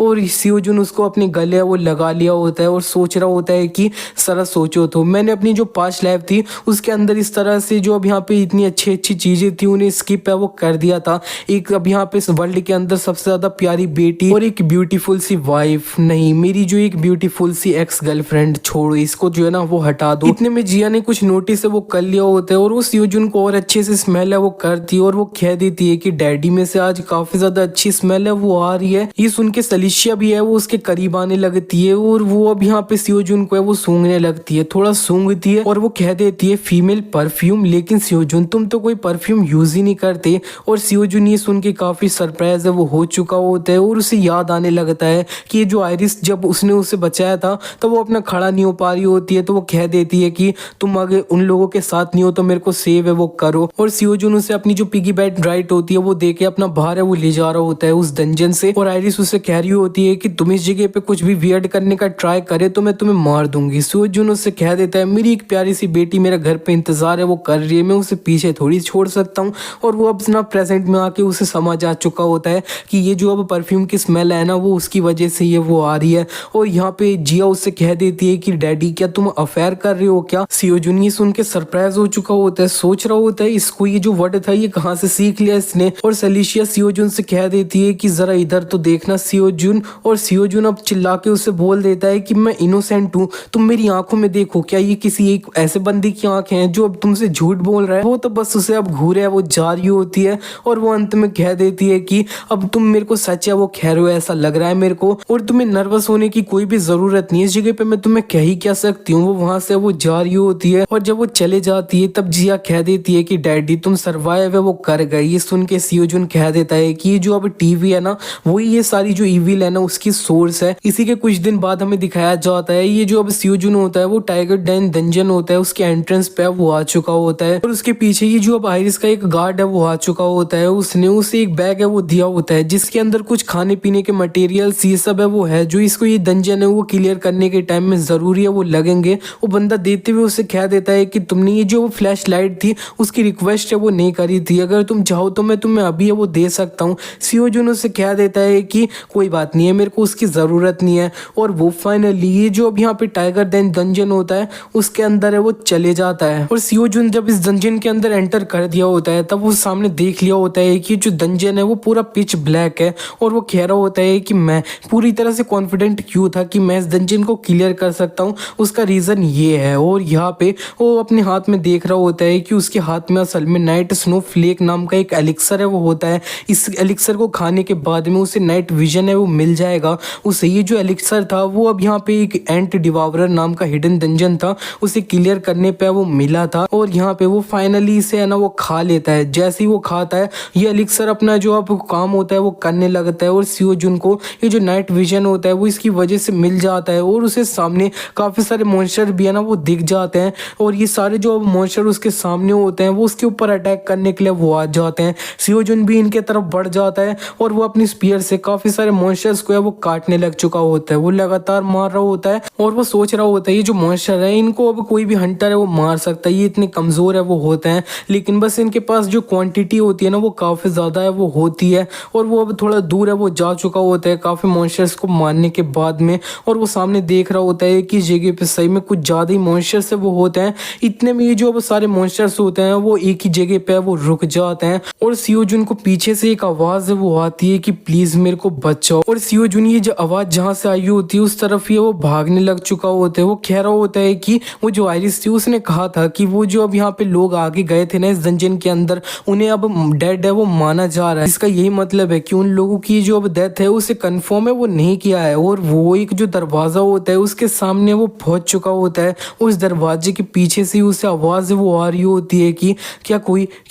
और सियोजुन उसको अपने गले वो लगा लिया होता है और सोच रहा होता है कि सरा सोचो तो मैंने अपनी जो पास्ट लाइफ थी उसके अंदर इस तरह से जो अब यहाँ पे इतनी अच्छी अच्छी चीजें थी उन्हें स्किप है वो कर दिया था। एक अब यहाँ पे इस वर्ल्ड के अंदर सबसे ज्यादा प्यारी बेटी और एक ब्यूटीफुल सी वाइफ नहीं, मेरी जो एक ब्यूटीफुल सी एक्स गर्लफ्रेंड, छोड़ो इसको जो है ना वो हटा दो। इतने में जिया ने कुछ नोटिस है वो कर लिया होता है, और वो सियोजुन को और अच्छे से स्मेल है वो करती है, और वो कह देती है कि डैडी में से आज काफी ज्यादा अच्छी स्मेल है वो आ रही है। ये सुन के सलिशिया भी है वो उसके करीब आने लगती है, और वो अब यहाँ पे सियोजुन को है वो सूंघने लगती है, थोड़ा सूंघती है, और वो कह देती है फीमेल परफ्यूम, लेकिन सियोजुन तुम तो कोई परफ्यूम यूज ही नहीं करते। और सियोजुन ये सुन के काफी सरप्राइज है वो हो चुका होता है, और उसे याद आने लगता है कि ये जो आयरिस जब उसने उसे बचाया था तो वो अपना खड़ा नहीं हो पा रही होती है, तो वो कह देती है कि तुम अगर उन लोगों के साथ नहीं हो तो मेरे को सेव है वो करो। और सियोजुन उसे अपनी जो पिगी बैंक राइट होती है वो देके अपना बाहर है वो ले जा रहा होता है उस डंजन से, और आयरिस उसे कह रही होती है कि तुम इस जगह पे कुछ भी वियर्ड करने का ट्राई करे तो मैं तुम्हें मार दूंगी। सियोजुन उससे कह देता है मेरी एक प्यारी सी बेटी मेरे घर पे इंतजार है वो कर रही है, मैं उसे पीछे थोड़ी छोड़ सकता हूँ। और वो अब ना प्रेजेंट में आके उसे समझ आ चुका होता है कि ये जो अब परफ्यूम की स्मेल है ना वो उसकी वजह से ये वो आ रही है। और यहाँ पे जिया उससे कह देती है कि डैडी क्या तुम अफेयर कर रहे हो क्या। सियोजुन ये सुन के सरप्राइज हो चुका होता है, सोच रहा होता है इसको ये जो वर्ड था ये कहाँ से सीख लिया इसने। और सलिशिया सियोजुन से कह देती है कि जरा इधर तो देखना सियोजुन, और सियोजुन अब चिल्ला के उसे बोल देता है कि मैं इनोसेंट हूँ, तुम मेरी आंखों में देखो, क्या ये किसी एक ऐसे बंदे की आंखें हैं जो अब तुमसे झूठ बोल रहा है। वो तो बस उसे अब घूरे है वो जा रही होती है, और वो अंत में कह देती है कि अब तुम मेरे को सच है वो कह रहे हो ऐसा लग रहा है मेरे को, और तुम्हें नर्वस होने की कोई भी जरूरत नहीं है, इस जगह पे मैं तुम्हें कह ही क्या सकती हूँ। वो वहां से वो जा रही होती है, और जब वो चले जाती है तब जिया कह देती है कि डैडी तुम सर्वाइव है वो कर गए। ये सुन के सियोजुन कह देता है कि ये जो अब टीवी है ना वही ये सारी जो इविल है ना उसकी सोर्स है। इसी के कुछ दिन बाद हमें दिखाया जाता है ये जो अब सियोजुन होता है वो टाइगर डेन डंजन होता है उसके एंट्रेंस पे वो आ चुका होता है, और उसके पीछे ये जो अब आयरिस का एक गार्ड है वो आ चुका होता है। उसने उसे एक बैग है वो दिया होता है जिसके अंदर कुछ खाने पीने के मटेरियल्स ये सब है वो है जो इसको ये डंजन है वो क्लियर करने के टाइम में जरूरी है वो लगेंगे। वो बंदा देते हुए उसे कह देता है कि तुमने ये जो फ्लैश लाइट थी उसकी रिक्वेस्ट है वो नहीं करी थी, अगर तुम चाहो तो मैं तुम्हें अभी है वो दे सकता हूँ। सियोजुन उसे कह देता है कि कोई बात नहीं है मेरे को उसकी जरूरत नहीं है, और वो फाइनली ये जो अब यहाँ पे टाइगर डेन डंजन होता है उसके अंदर है वो चले जाता है। और सियोजुन जब इस डंजन के अंदर एंटर कर दिया होता है तब वो सामने देख लिया होता है कि जो डंजन है वो पूरा पिच ब्लैक है, और वो कह रहा होता है कि मैं पूरी तरह से कॉन्फिडेंट क्यों था कि मैं इस डंजन को क्लियर कर सकता हूँ, उसका रीजन ये है। और यहाँ पे वो अपने हाथ में देख रहा होता है कि उसके हाथ में असल में नाइट स्नो फ्लेक नाम का एक एलिक्सर है वो होता है, इस एलिक्सर को खाने के बाद में उसे नाइट विजन है वो मिल जाएगा। उसे ये जो एलिक्सर था वो अब यहाँ पे एक एंट डिवावरर नाम का हिडन डंजन था उसे क्लियर करने पे वो मिला था, और यहाँ पे वो फाइनली इसे है ना वो खा लेता है। जैसे ही वो खाता है ये एलिक्सर अपना जो अब काम होता है वो करने लगता है, और सियोजुन को ये जो नाइट विजन होता है वो इसकी वजह से मिल जाता है, और उसे सामने काफी सारे मॉन्स्टर भी है ना वो दिख जाते हैं, और ये सारे जो मॉन्स्टर उसके सामने होते हैं वो उसके ऊपर अटैक करने के लिए वो आ जाते हैं। सियोजुन भी इनके तरफ बढ़ जाता है, और वो अपनी स्पीयर से काफी सारे मॉन्स्टर्स को है वो काटने लग चुका होता है, वो लगातार मार रहा होता है, और वो सोच रहा होता है ये जो मॉन्स्टर है इनको अब कोई भी हंटर है वो मार सकता है, ये इतने कमजोर है वो होते हैं, लेकिन बस इनके पास जो क्वांटिटी होती है ना वो काफी ज्यादा है वो होती है। और वो अब थोड़ा दूर है वो जा चुका होता है काफी मॉन्स्टर्स को मारने के बाद में, और वो सामने देख रहा होता है कि इस जगह पे सही में कुछ ज्यादा ही मॉन्स्टर्स है वो होते हैं। इतने में ये जो अब सारे मॉन्स्टर्स होते हैं वो एक ही जगह पे वो रुक जाते हैं, और सियोजुन को पीछे से एक आवाज है वो आती है कि प्लीज मेरे को बचाओ। और सीओ जुन ये जो आवाज जहाँ से आई होती है उस तरफ ये वो भागने लग चुका होता है। वो कह रहा होता है कि वो जो आयरिस थी उसने कहा था कि वो जो अब यहाँ पे लोग आगे गए थे ना इस डंजन के अंदर, उन्हें अब डेड है वो माना जा रहा है। इसका यही मतलब है कि उन लोगों की जो अब डेथ है उसे कंफर्म है वो नहीं किया है। और वो एक जो दरवाजा होता है उसके सामने वो पहुंच चुका होता है। उस दरवाजे के पीछे से उसे आवाज वो आ रही होती है कि क्या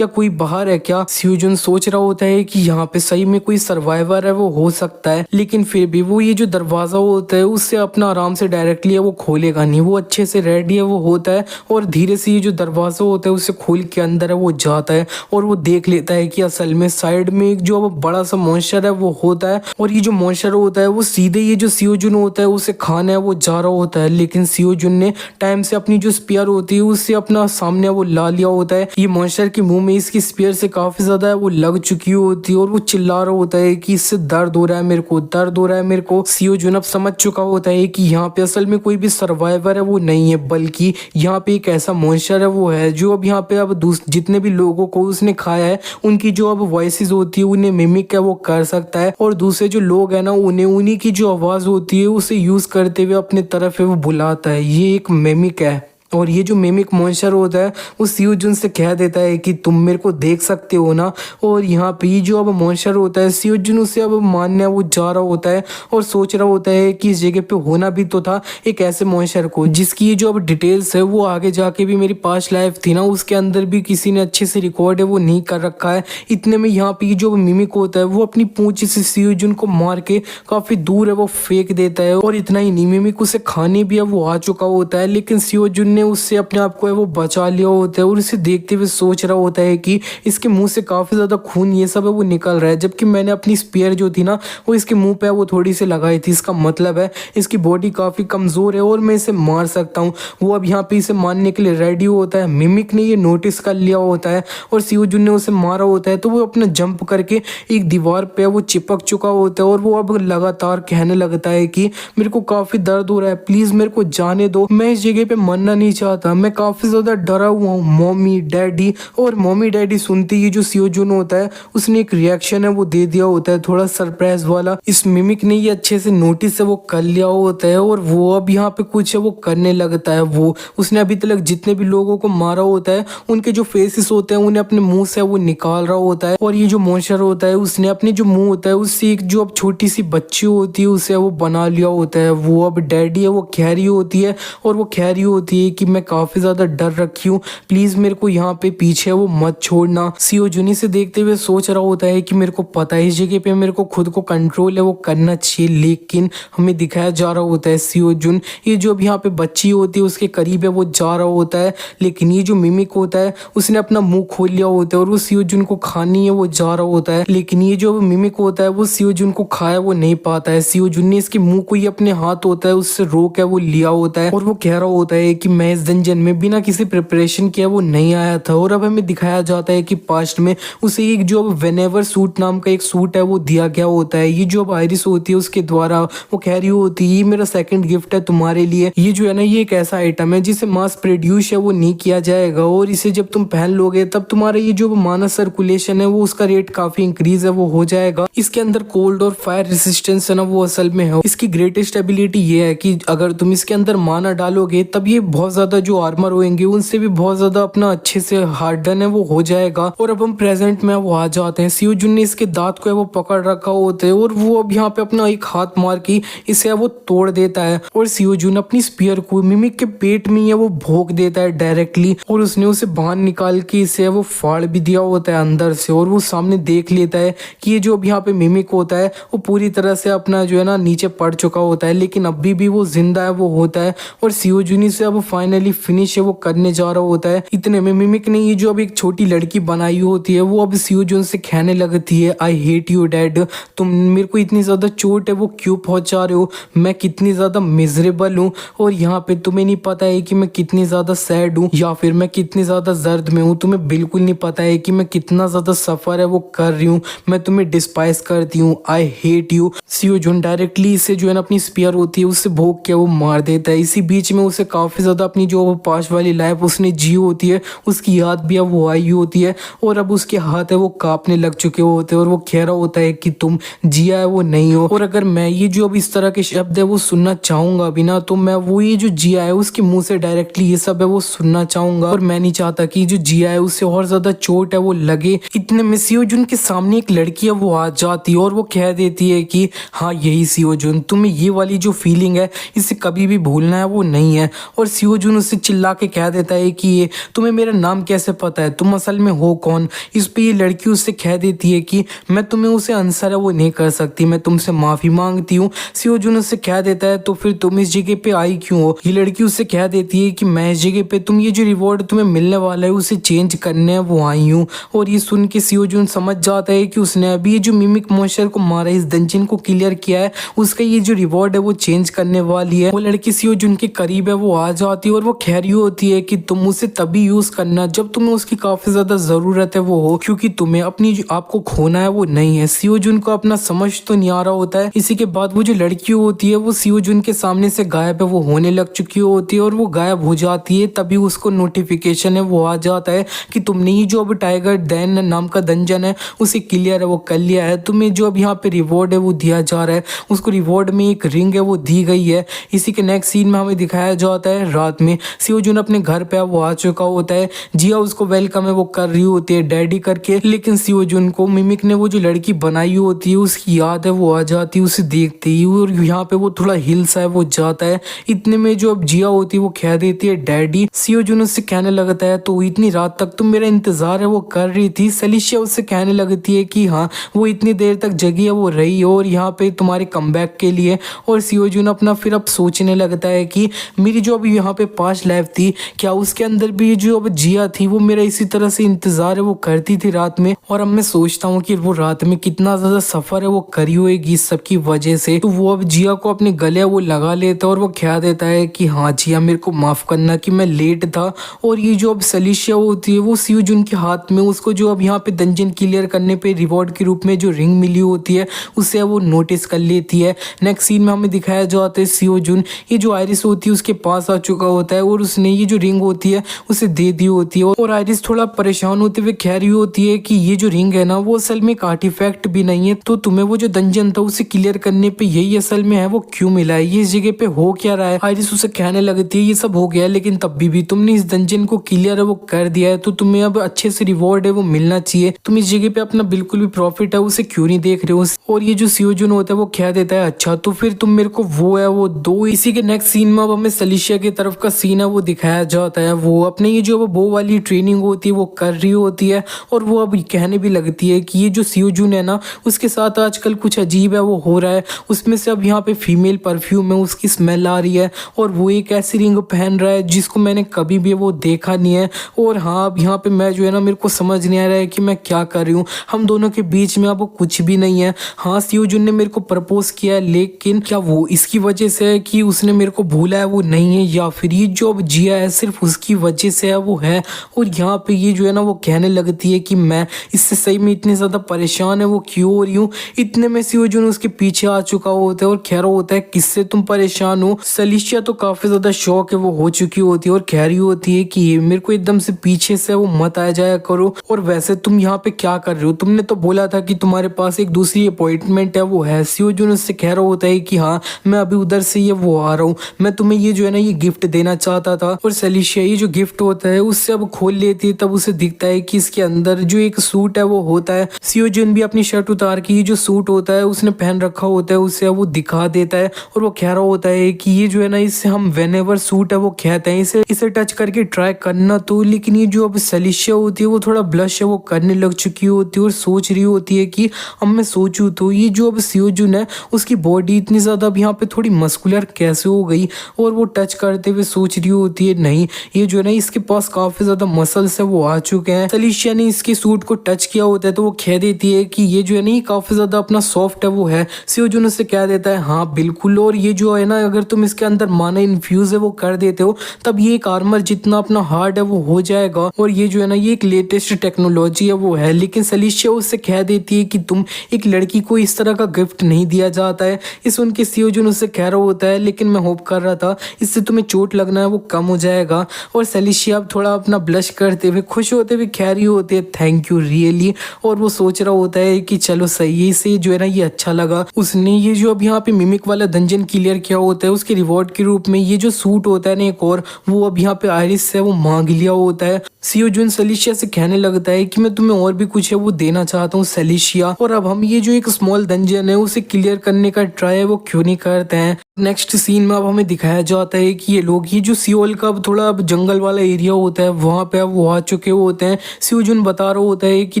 कोई बाहर है क्या। सीओ जुन सोच रहा होता है कि यहाँ पे सही में कोई सर्वाइवर है वो हो सकता है, लेकिन फिर भी वो ये जो दरवाजा होता है उससे अपना आराम से डायरेक्टली है वो खोलेगा नहीं। वो अच्छे से रेडी है वो होता है और धीरे से ये जो दरवाजा होता है उसे खोल के अंदर है वो जाता है और वो देख लेता है कि असल में साइड में एक जो अब बड़ा सा मॉन्स्टर है वो होता है। और ये जो मॉन्स्टर होता है वो सीधे ये जो सीओ जुन होता है उसे खाना है वो जा रहा होता है, लेकिन सीओ जुन ने टाइम से अपनी जो स्पीयर होती है उससे अपना सामने वो ला लिया होता है। ये मॉन्स्टर के मुंह में इसकी स्पीयर से काफी ज्यादा है वो लग चुकी होती है और वो चिल्ला रहा होता है कि इससे दर्द हो रहा है मेरे को, दर्द हो रहा है मेरे को। सीओ जुन अब समझ चुका होता है कि यहाँ पे असल में कोई भी सर्वाइवर है वो नहीं है, बल्कि यहाँ पे एक ऐसा मॉन्स्टर है वो है जो अब यहाँ पे अब जितने भी लोगों को उसने खाया है उनकी जो अब वॉइसेस होती है उन्हें मिमिक है वो कर सकता है। और दूसरे जो लोग है ना उन्हें उन्हीं की जो आवाज होती है उसे यूज करते हुए अपने तरफ है वो बुलाता है। ये एक मिमिक है। और ये जो मिमिक मॉन्स्टर होता है वो सीओ जुन से कह देता है कि तुम मेरे को देख सकते हो ना। और यहाँ पे ये जो अब मॉन्स्टर होता है सीओ जुन उसे अब मानने वो जा रहा होता है और सोच रहा होता है कि इस जगह पे होना भी तो था एक ऐसे मॉन्स्टर को जिसकी ये जो अब डिटेल्स है वो आगे जाके भी मेरी पास्ट लाइफ थी ना उसके अंदर भी किसी ने अच्छे से रिकॉर्ड है वो नहीं कर रखा है। इतने में यहाँ पे जो मिमिक होता है वो अपनी पूंछ से सीओ जुन को मार के काफी दूर है वो फेंक देता है। और इतना ही नहीं, मिमिक उसे खाने भी है वो आ चुका होता है, लेकिन सीओ जुन ने उससे अपने आप को है वो बचा लिया होता है और इसे देखते हुए सोच रहा होता है कि इसके मुंह से काफी ज्यादा खून ये सब है वो निकल रहा है, जबकि मैंने अपनी स्पीयर जो थी ना वो इसके मुंह पे वो थोड़ी सी लगाई थी। इसका मतलब है इसकी बॉडी काफी कमजोर है और मैं इसे मार सकता हूँ। वो अब यहाँ पे इसे मारने के लिए रेडी होता है। मिमिक ने ये नोटिस कर लिया होता है और सीओ जुन ने उसे मारा होता है तो वो अपना जंप करके एक दीवार पे वो चिपक चुका होता है और वो अब लगातार कहने लगता है कि मेरे को काफी दर्द हो रहा है, प्लीज मेरे को जाने दो, मैं इस जगह पे मरना नहीं चाहता, मैं काफी ज्यादा डरा हुआ हूँ मम्मी डैडी। और मम्मी डैडी सुनते ही जो सीओ जुन होता है उसने एक रिएक्शन है वो दे दिया होता है थोड़ा सरप्राइज वाला। इस मिमिक ने ये अच्छे से नोटिस है वो कर लिया होता है और वो अब यहाँ पे कुछ है वो करने लगता है। वो उसने अभी तक जितने भी लोगों को मारा होता है उनके जो फेसेस होते हैं उन्हें अपने मुंह से वो निकाल रहा होता है। और ये जो मॉन्स्टर होता है उसने अपने जो मुंह होता है उससे एक जो अब छोटी सी बच्ची होती है उसे वो बना लिया होता है। वो अब डैडी है वो कह रही होती है और वो कह रही होती है कि मैं काफी ज्यादा डर रखी हूँ, प्लीज मेरे को यहाँ पे पीछे वो मत छोड़ना। सीओ जुनी से देखते हुए सोच रहा होता है कि मेरे को पता है इस जगह पे मेरे को खुद को कंट्रोल है वो करना चाहिए, लेकिन हमें दिखाया जा रहा होता है सीओ जुन ये जो अब यहाँ पे बच्ची होती है उसके करीब है वो जा रहा होता है, लेकिन ये जो मिमिक होता है उसने अपना मुंह खोल लिया होता है और वो सीओ जुन को खानी है वो जा रहा होता है। लेकिन ये जो मिमिक होता है वो सीओ जुन को खाया वो नहीं पाता है। सीओ जुन ने इसके मुंह को ही अपने हाथ होता है उससे रोक है वो लिया होता है और वो कह रहा होता है कि मैं इस डंजन में बिना किसी प्रिपरेशन किया वो नहीं आया था। और अब हमें दिखाया जाता है कि पास्ट में उसे एक जो वेनेवर सूट नाम का एक सूट है वो दिया गया होता है। ये जो अब आयरिस होती है उसके द्वारा वो कह रही होती है ये मेरा सेकंड गिफ्ट है तुम्हारे लिए। ये जो है ना ये एक ऐसा आइटम है जिसे मास प्रोड्यूस है वो नहीं किया जाएगा और इसे जब तुम पहन लोगे तब तुम्हारा ये जो मानस सर्कुलेशन है वो उसका रेट काफी इंक्रीज है वो हो जाएगा। इसके अंदर कोल्ड और फायर रेसिस्टेंस है ना वो असल में है। इसकी ग्रेटेस्ट एबिलिटी ये है कि अगर तुम इसके अंदर माना डालोगे तब ये बहुत ज्यादा जो आर्मर होंगे उनसे भी बहुत ज्यादा अपना अच्छे से हार्डन है वो हो जाएगा। और अब हम प्रेजेंट में वो आ जाते हैं। सीओ जुन ने इसके दांत को है वो पकड़ रखा होता है और वो अब यहाँ पे अपना एक हाथ मार के इसे वो तोड़ देता है और सीओ जुन अपनी स्पीयर को मिमिक के पेट में है वो भोंक देता है डायरेक्टली और उसने उसे बाहर निकाल के इसे वो फाड़ भी दिया होता है अंदर से। और वो सामने देख लेता है कि ये जो अब यहाँ पे मिमिक होता है वो पूरी तरह से अपना जो है ना नीचे पड़ चुका होता है, लेकिन अभी भी वो जिंदा है वो होता है और सीओ जुनी से अब फाइनली फिनिश है वो करने जा रहा होता है। इतने में मिमिक ने ये जो अब एक छोटी लड़की बनाई होती है वो अब सीओ जुन से कहने लगती है आई हेट यू डैड, तुम मेरे को इतनी ज्यादा चोट है वो क्यों पहुंचा रहे हो, मैं कितनी ज्यादा मिजरेबल हूँ और यहाँ पे तुम्हें नहीं पता है कि मैं कितनी ज्यादा सैड हूँ या फिर मैं कितनी ज्यादा दर्द में हूँ, तुम्हें बिल्कुल नहीं पता है कि मैं कितना ज्यादा सफर है वो कर रही हूँ, मैं तुम्हें डिस्पाइस करती हूँ, I hate you. CO Jun directly इसे जो है ना अपनी स्पीयर होती है उससे भोग के वो मार देता है। इसी बीच में उसे काफी ज्यादा अपनी जो पास वाली लाइफ उसने जी होती है उसकी याद भी अब वो आई होती है और अब उसके हाथ है वो कांपने लग चुके होते हैं और वो कह रहा होता है कि तुम जिया है वो नहीं हो। और अगर मैं ये जो अब इस तरह के शब्द है वो सुनना चाहूंगा भी ना तो मैं वो ये जो जिया है उसके मुंह से डायरेक्टली ये सब है वो सुनना चाहूंगा और मैं नहीं चाहता कि जो जिया है उससे और ज्यादा चोट है वो लगे। इतने में सियोजुन के सामने एक लड़की है वो आ जाती है और वो कह देती है कि हाँ यही सियोजुन, तुम्हें ये वाली जो फीलिंग है इसे कभी भी भूलना है वो नहीं है। और सियोजुन उससे चिल्ला के कह देता है कि ये तुम्हें मेरा नाम कैसे पता है, तुम असल में हो कौन। इस पे ये लड़की उससे कह देती है कि मैं तुम्हें उसे आंसर है वो नहीं कर सकती, मैं तुमसे माफी मांगती हूँ। सियोजुन उससे कह देता है तो फिर तुम इस जगह पे आई क्यों हो। ये लड़की उससे कह देती है कि मैं इस जगह पे तुम ये जो रिवॉर्ड तुम्हें मिलने वाला है उसे चेंज करने वो आई हूँ। और ये सुन के सियोजुन समझ जाता है कि उसने अभी ये जो मिमिक मॉन्स्टर को मारा है, इस डंजन को क्लियर किया है, उसका ये जो रिवॉर्ड है वो चेंज करने वाली है। वो लड़की सियोजुन के करीब है वो आ जाती है और वो कह रही होती है कि तुम उसे तभी यूज करना जब तुम्हें उसकी काफी ज्यादा जरूरत है वो हो, क्योंकि तुम्हें अपनी आपको खोना है वो नहीं है। सियोजुन को अपना समझ तो नहीं आ रहा होता है। इसी के बाद वो जो लड़की होती है वो सियोजुन के सामने से गायब है वो होने लग चुकी होती है और वो गायब हो जाती है। तभी उसको नोटिफिकेशन है वो आ जाता है कि तुमने ये जो अब टाइगर डैन नाम का डंजन है उसे क्लियर है वो कर लिया है। तुम्हें जो अब यहाँ पे रिवॉर्ड है वो दिया जा रहा है, उसको रिवॉर्ड में एक रिंग है वो दी गई है। इसी के नेक्स्ट सीन में हमें दिखाया जाता है रात में सियोजुन अपने घर पे वो आ चुका होता है। जिया उसको वेलकम है वो कर रही होती है डैडी करके, लेकिन सियोजुन को मिमिक ने वो जो लड़की बनाई होती है उसकी याद है वो आ जाती है उसे देखते ही और यहाँ पे वो थोड़ा हिल्स है वो जाता है। इतने में जो अब जिया होती है वो कह देती है डैडी। सियोजुन उससे कहने लगता है तो इतनी रात तक तुम मेरा इंतजार है वो कर रही थी। सलिशिया उससे कहने लगती है कि हाँ वो इतनी देर तक जगी है वो रही और यहाँ पे तुम्हारे कमबैक के लिए। और सियोजुन अपना फिर अब सोचने लगता है कि मेरी जो अभी यहाँ पे पास्ट लाइफ थी क्या उसके अंदर भी जो अब जिया थी वो मेरा इसी तरह से इंतजार है वो करती थी रात में। और अब मैं सोचता हूँ कि वो रात में कितना ज्यादा सफर है वो करी होगी इस सब की वजह से। तो वो अब जिया को अपने गले वो लगा लेता है और वो कह देता है कि हाँ जिया मेरे को माफ करना कि मैं लेट था। और ये जो अब सलिशिया होती है वो सियोजुन के हाथ में उसको जो अब यहाँ पे डंजन क्लियर करने पे रिवॉर्ड के रूप में जो रिंग मिली होती है उसे वो नोटिस कर लेती है। नेक्स्ट सीन में हमें दिखाया जाता है सियोजुन ये जो आयरिस होती है उसके पास आ चुका होता है और उसने ये जो रिंग होती है उसे दे दी होती है। और आयरिस थोड़ा परेशान होते हुए कह रही होती है कि ये जो रिंग है ना वो असल में एक आर्टिफैक्ट भी नहीं है, तो तुम्हें वो जो डंजन था उसे क्लियर करने पे यही असल में है वो क्यों मिला है, ये इस जगह पे हो क्या रहा है। आयरिस उसे कहने लगती है ये सब हो गया लेकिन तब भी तुमने इस डंजन को क्लियर है वो कर दिया है तो तुम्हें अब अच्छे से रिवॉर्ड है वो मिलना चाहिए। तुम इस जगह पे अपना बिल्कुल भी प्रॉफिट है उसे क्यों नहीं देख रहे हो। और ये जो सियोजुन होता है वो कह देता है अच्छा तो फिर तुम मेरे को वो है वो दो। इसी के नेक्स्ट सीन में अब हमें सलिशिया की तरफ का सीन है वो दिखाया जाता है। वो अपने ये जो वो वाली ट्रेनिंग होती है वो कर रही होती है और वो अब कहने भी लगती है कि ये जो सियोजुन है ना उसके साथ आजकल कुछ अजीब है वो हो रहा है। उसमें से अब यहाँ पे फीमेल परफ्यूम है उसकी स्मेल आ रही है और वो एक ऐसी रिंग पहन रहा है जिसको मैंने कभी भी वो देखा नहीं है। और हाँ अब यहाँ पे मैं जो है ना मेरे को समझ नहीं आ रहा है कि मैं क्या कर रही हूँ, हम दोनों के बीच में अब कुछ भी नहीं है। हाँ सियोजुन ने मेरे को प्रपोज किया है लेकिन क्या वो इसकी वजह से है कि उसने मेरे को भूला है वो नहीं है, या फिर ये जो अब जिया है सिर्फ उसकी वजह से है वो है। और यहाँ पे ये जो है ना वो कहने लगती है कि मैं इससे सही में इतनी ज्यादा परेशान है वो क्यों हो रही हूँ। इतने में सियोजुन उसके पीछे आ चुका होता है और कह रहा होता है किससे तुम परेशान हो। सलिशिया तो काफी ज्यादा शौक है वो हो चुकी होती है और कह रही होती है कि मेरे को एकदम से पीछे से वो मत आ जाया करो। और वैसे तुम यहाँ पे क्या कर रहे हो, तुमने तो बोला था कि तुम्हारे पास एक दूसरी अपॉइंटमेंट है वो है। सियोजुन उससे कह रहा होता है कि हाँ मैं अभी उधर से ये वो आ रहा हूँ, मैं तुम्हें ये जो है ना ये गिफ्ट देना चाहता था। और सलिशिया ये जो गिफ्ट होता है उससे अब खोल लेती है तब उसे दिखता है कि इसके अंदर जो एक सूट है वो होता है। सियोजुन भी अपनी शर्ट उतार के ये जो सूट होता है उसने पहन रखा होता है उसे वो दिखा देता है और वो कह रहा होता है कि ये जो है ना इससे हम व्हेनेवर सूट है वो कहते हैं, इसे टच करके ट्राई करना। तो लेकिन ये जो अब सलिशिया होती है वो थोड़ा ब्लश है वो करने लग चुकी होती है और सोच रही होती है कि अब मैं सोचूं तो ये जो अब सियोजुन है उसकी बॉडी इतनी ज्यादा अब यहाँ पे थोड़ी मस्कुलर कैसे हो गई। और वो टच करते हुए सोच रही होती है नहीं ये जो है ना इसके पास काफी ज्यादा मसल्स है वो आ चुके हैं। सलिशिया ने इसके सूट को टच किया होता है तो वो कह देती है कि ये जो है ना ये काफी ज्यादा अपना सॉफ्ट है वो है। सियोजुन उससे कह देता है हाँ बिल्कुल, और ये जो है ना अगर तुम इसके अंदर माना इन्फ्यूज है वो कर देते हो तब ये एक आर्मर जितना अपना हार्ड है वो हो जाएगा। और ये जो है ना ये एक लेटेस्ट टेक्नोलॉजी है वो है। लेकिन सलिशिया उससे कह देती है कि तुम एक लड़की को इस तरह का गिफ्ट नहीं दिया जाता है। इस उनके सियोजुन उससे कह रहा होता है लेकिन मैं होप कर रहा था इससे तुम्हें चोट लगना है वो कम हो जाएगा। और सेलिशिया अब थोड़ा अपना ब्लश करते हुए खुश होते हुए कह रही होती है थैंक यू रियली। और वो सोच रहा होता है कि चलो सही से जो है ना ये अच्छा लगा। उसने ये जो अब यहाँ पे मिमिक वाला डंजन क्लियर किया होता है उसके रिवॉर्ड के रूप में ये जो सूट होता है ना एक और वो अब यहाँ पे आयरिस से वो मांग लिया होता है। सीओ जुन सेलिशिया से कहने लगता है कि मैं तुम्हें और भी कुछ है वो देना चाहता हूँ सेलिशिया, और अब हम ये जो एक स्मॉल डंजन है उसे क्लियर करने का ट्राई है वो क्यों नहीं करते हैं। नेक्स्ट सीन में अब हमें दिखाया जाता है कि ये लोग ये जो सियोल का अब थोड़ा अब जंगल वाला एरिया होता है वहाँ पे अब वो आ चुके होते हैं। सीओ जुन बता रहा होता है कि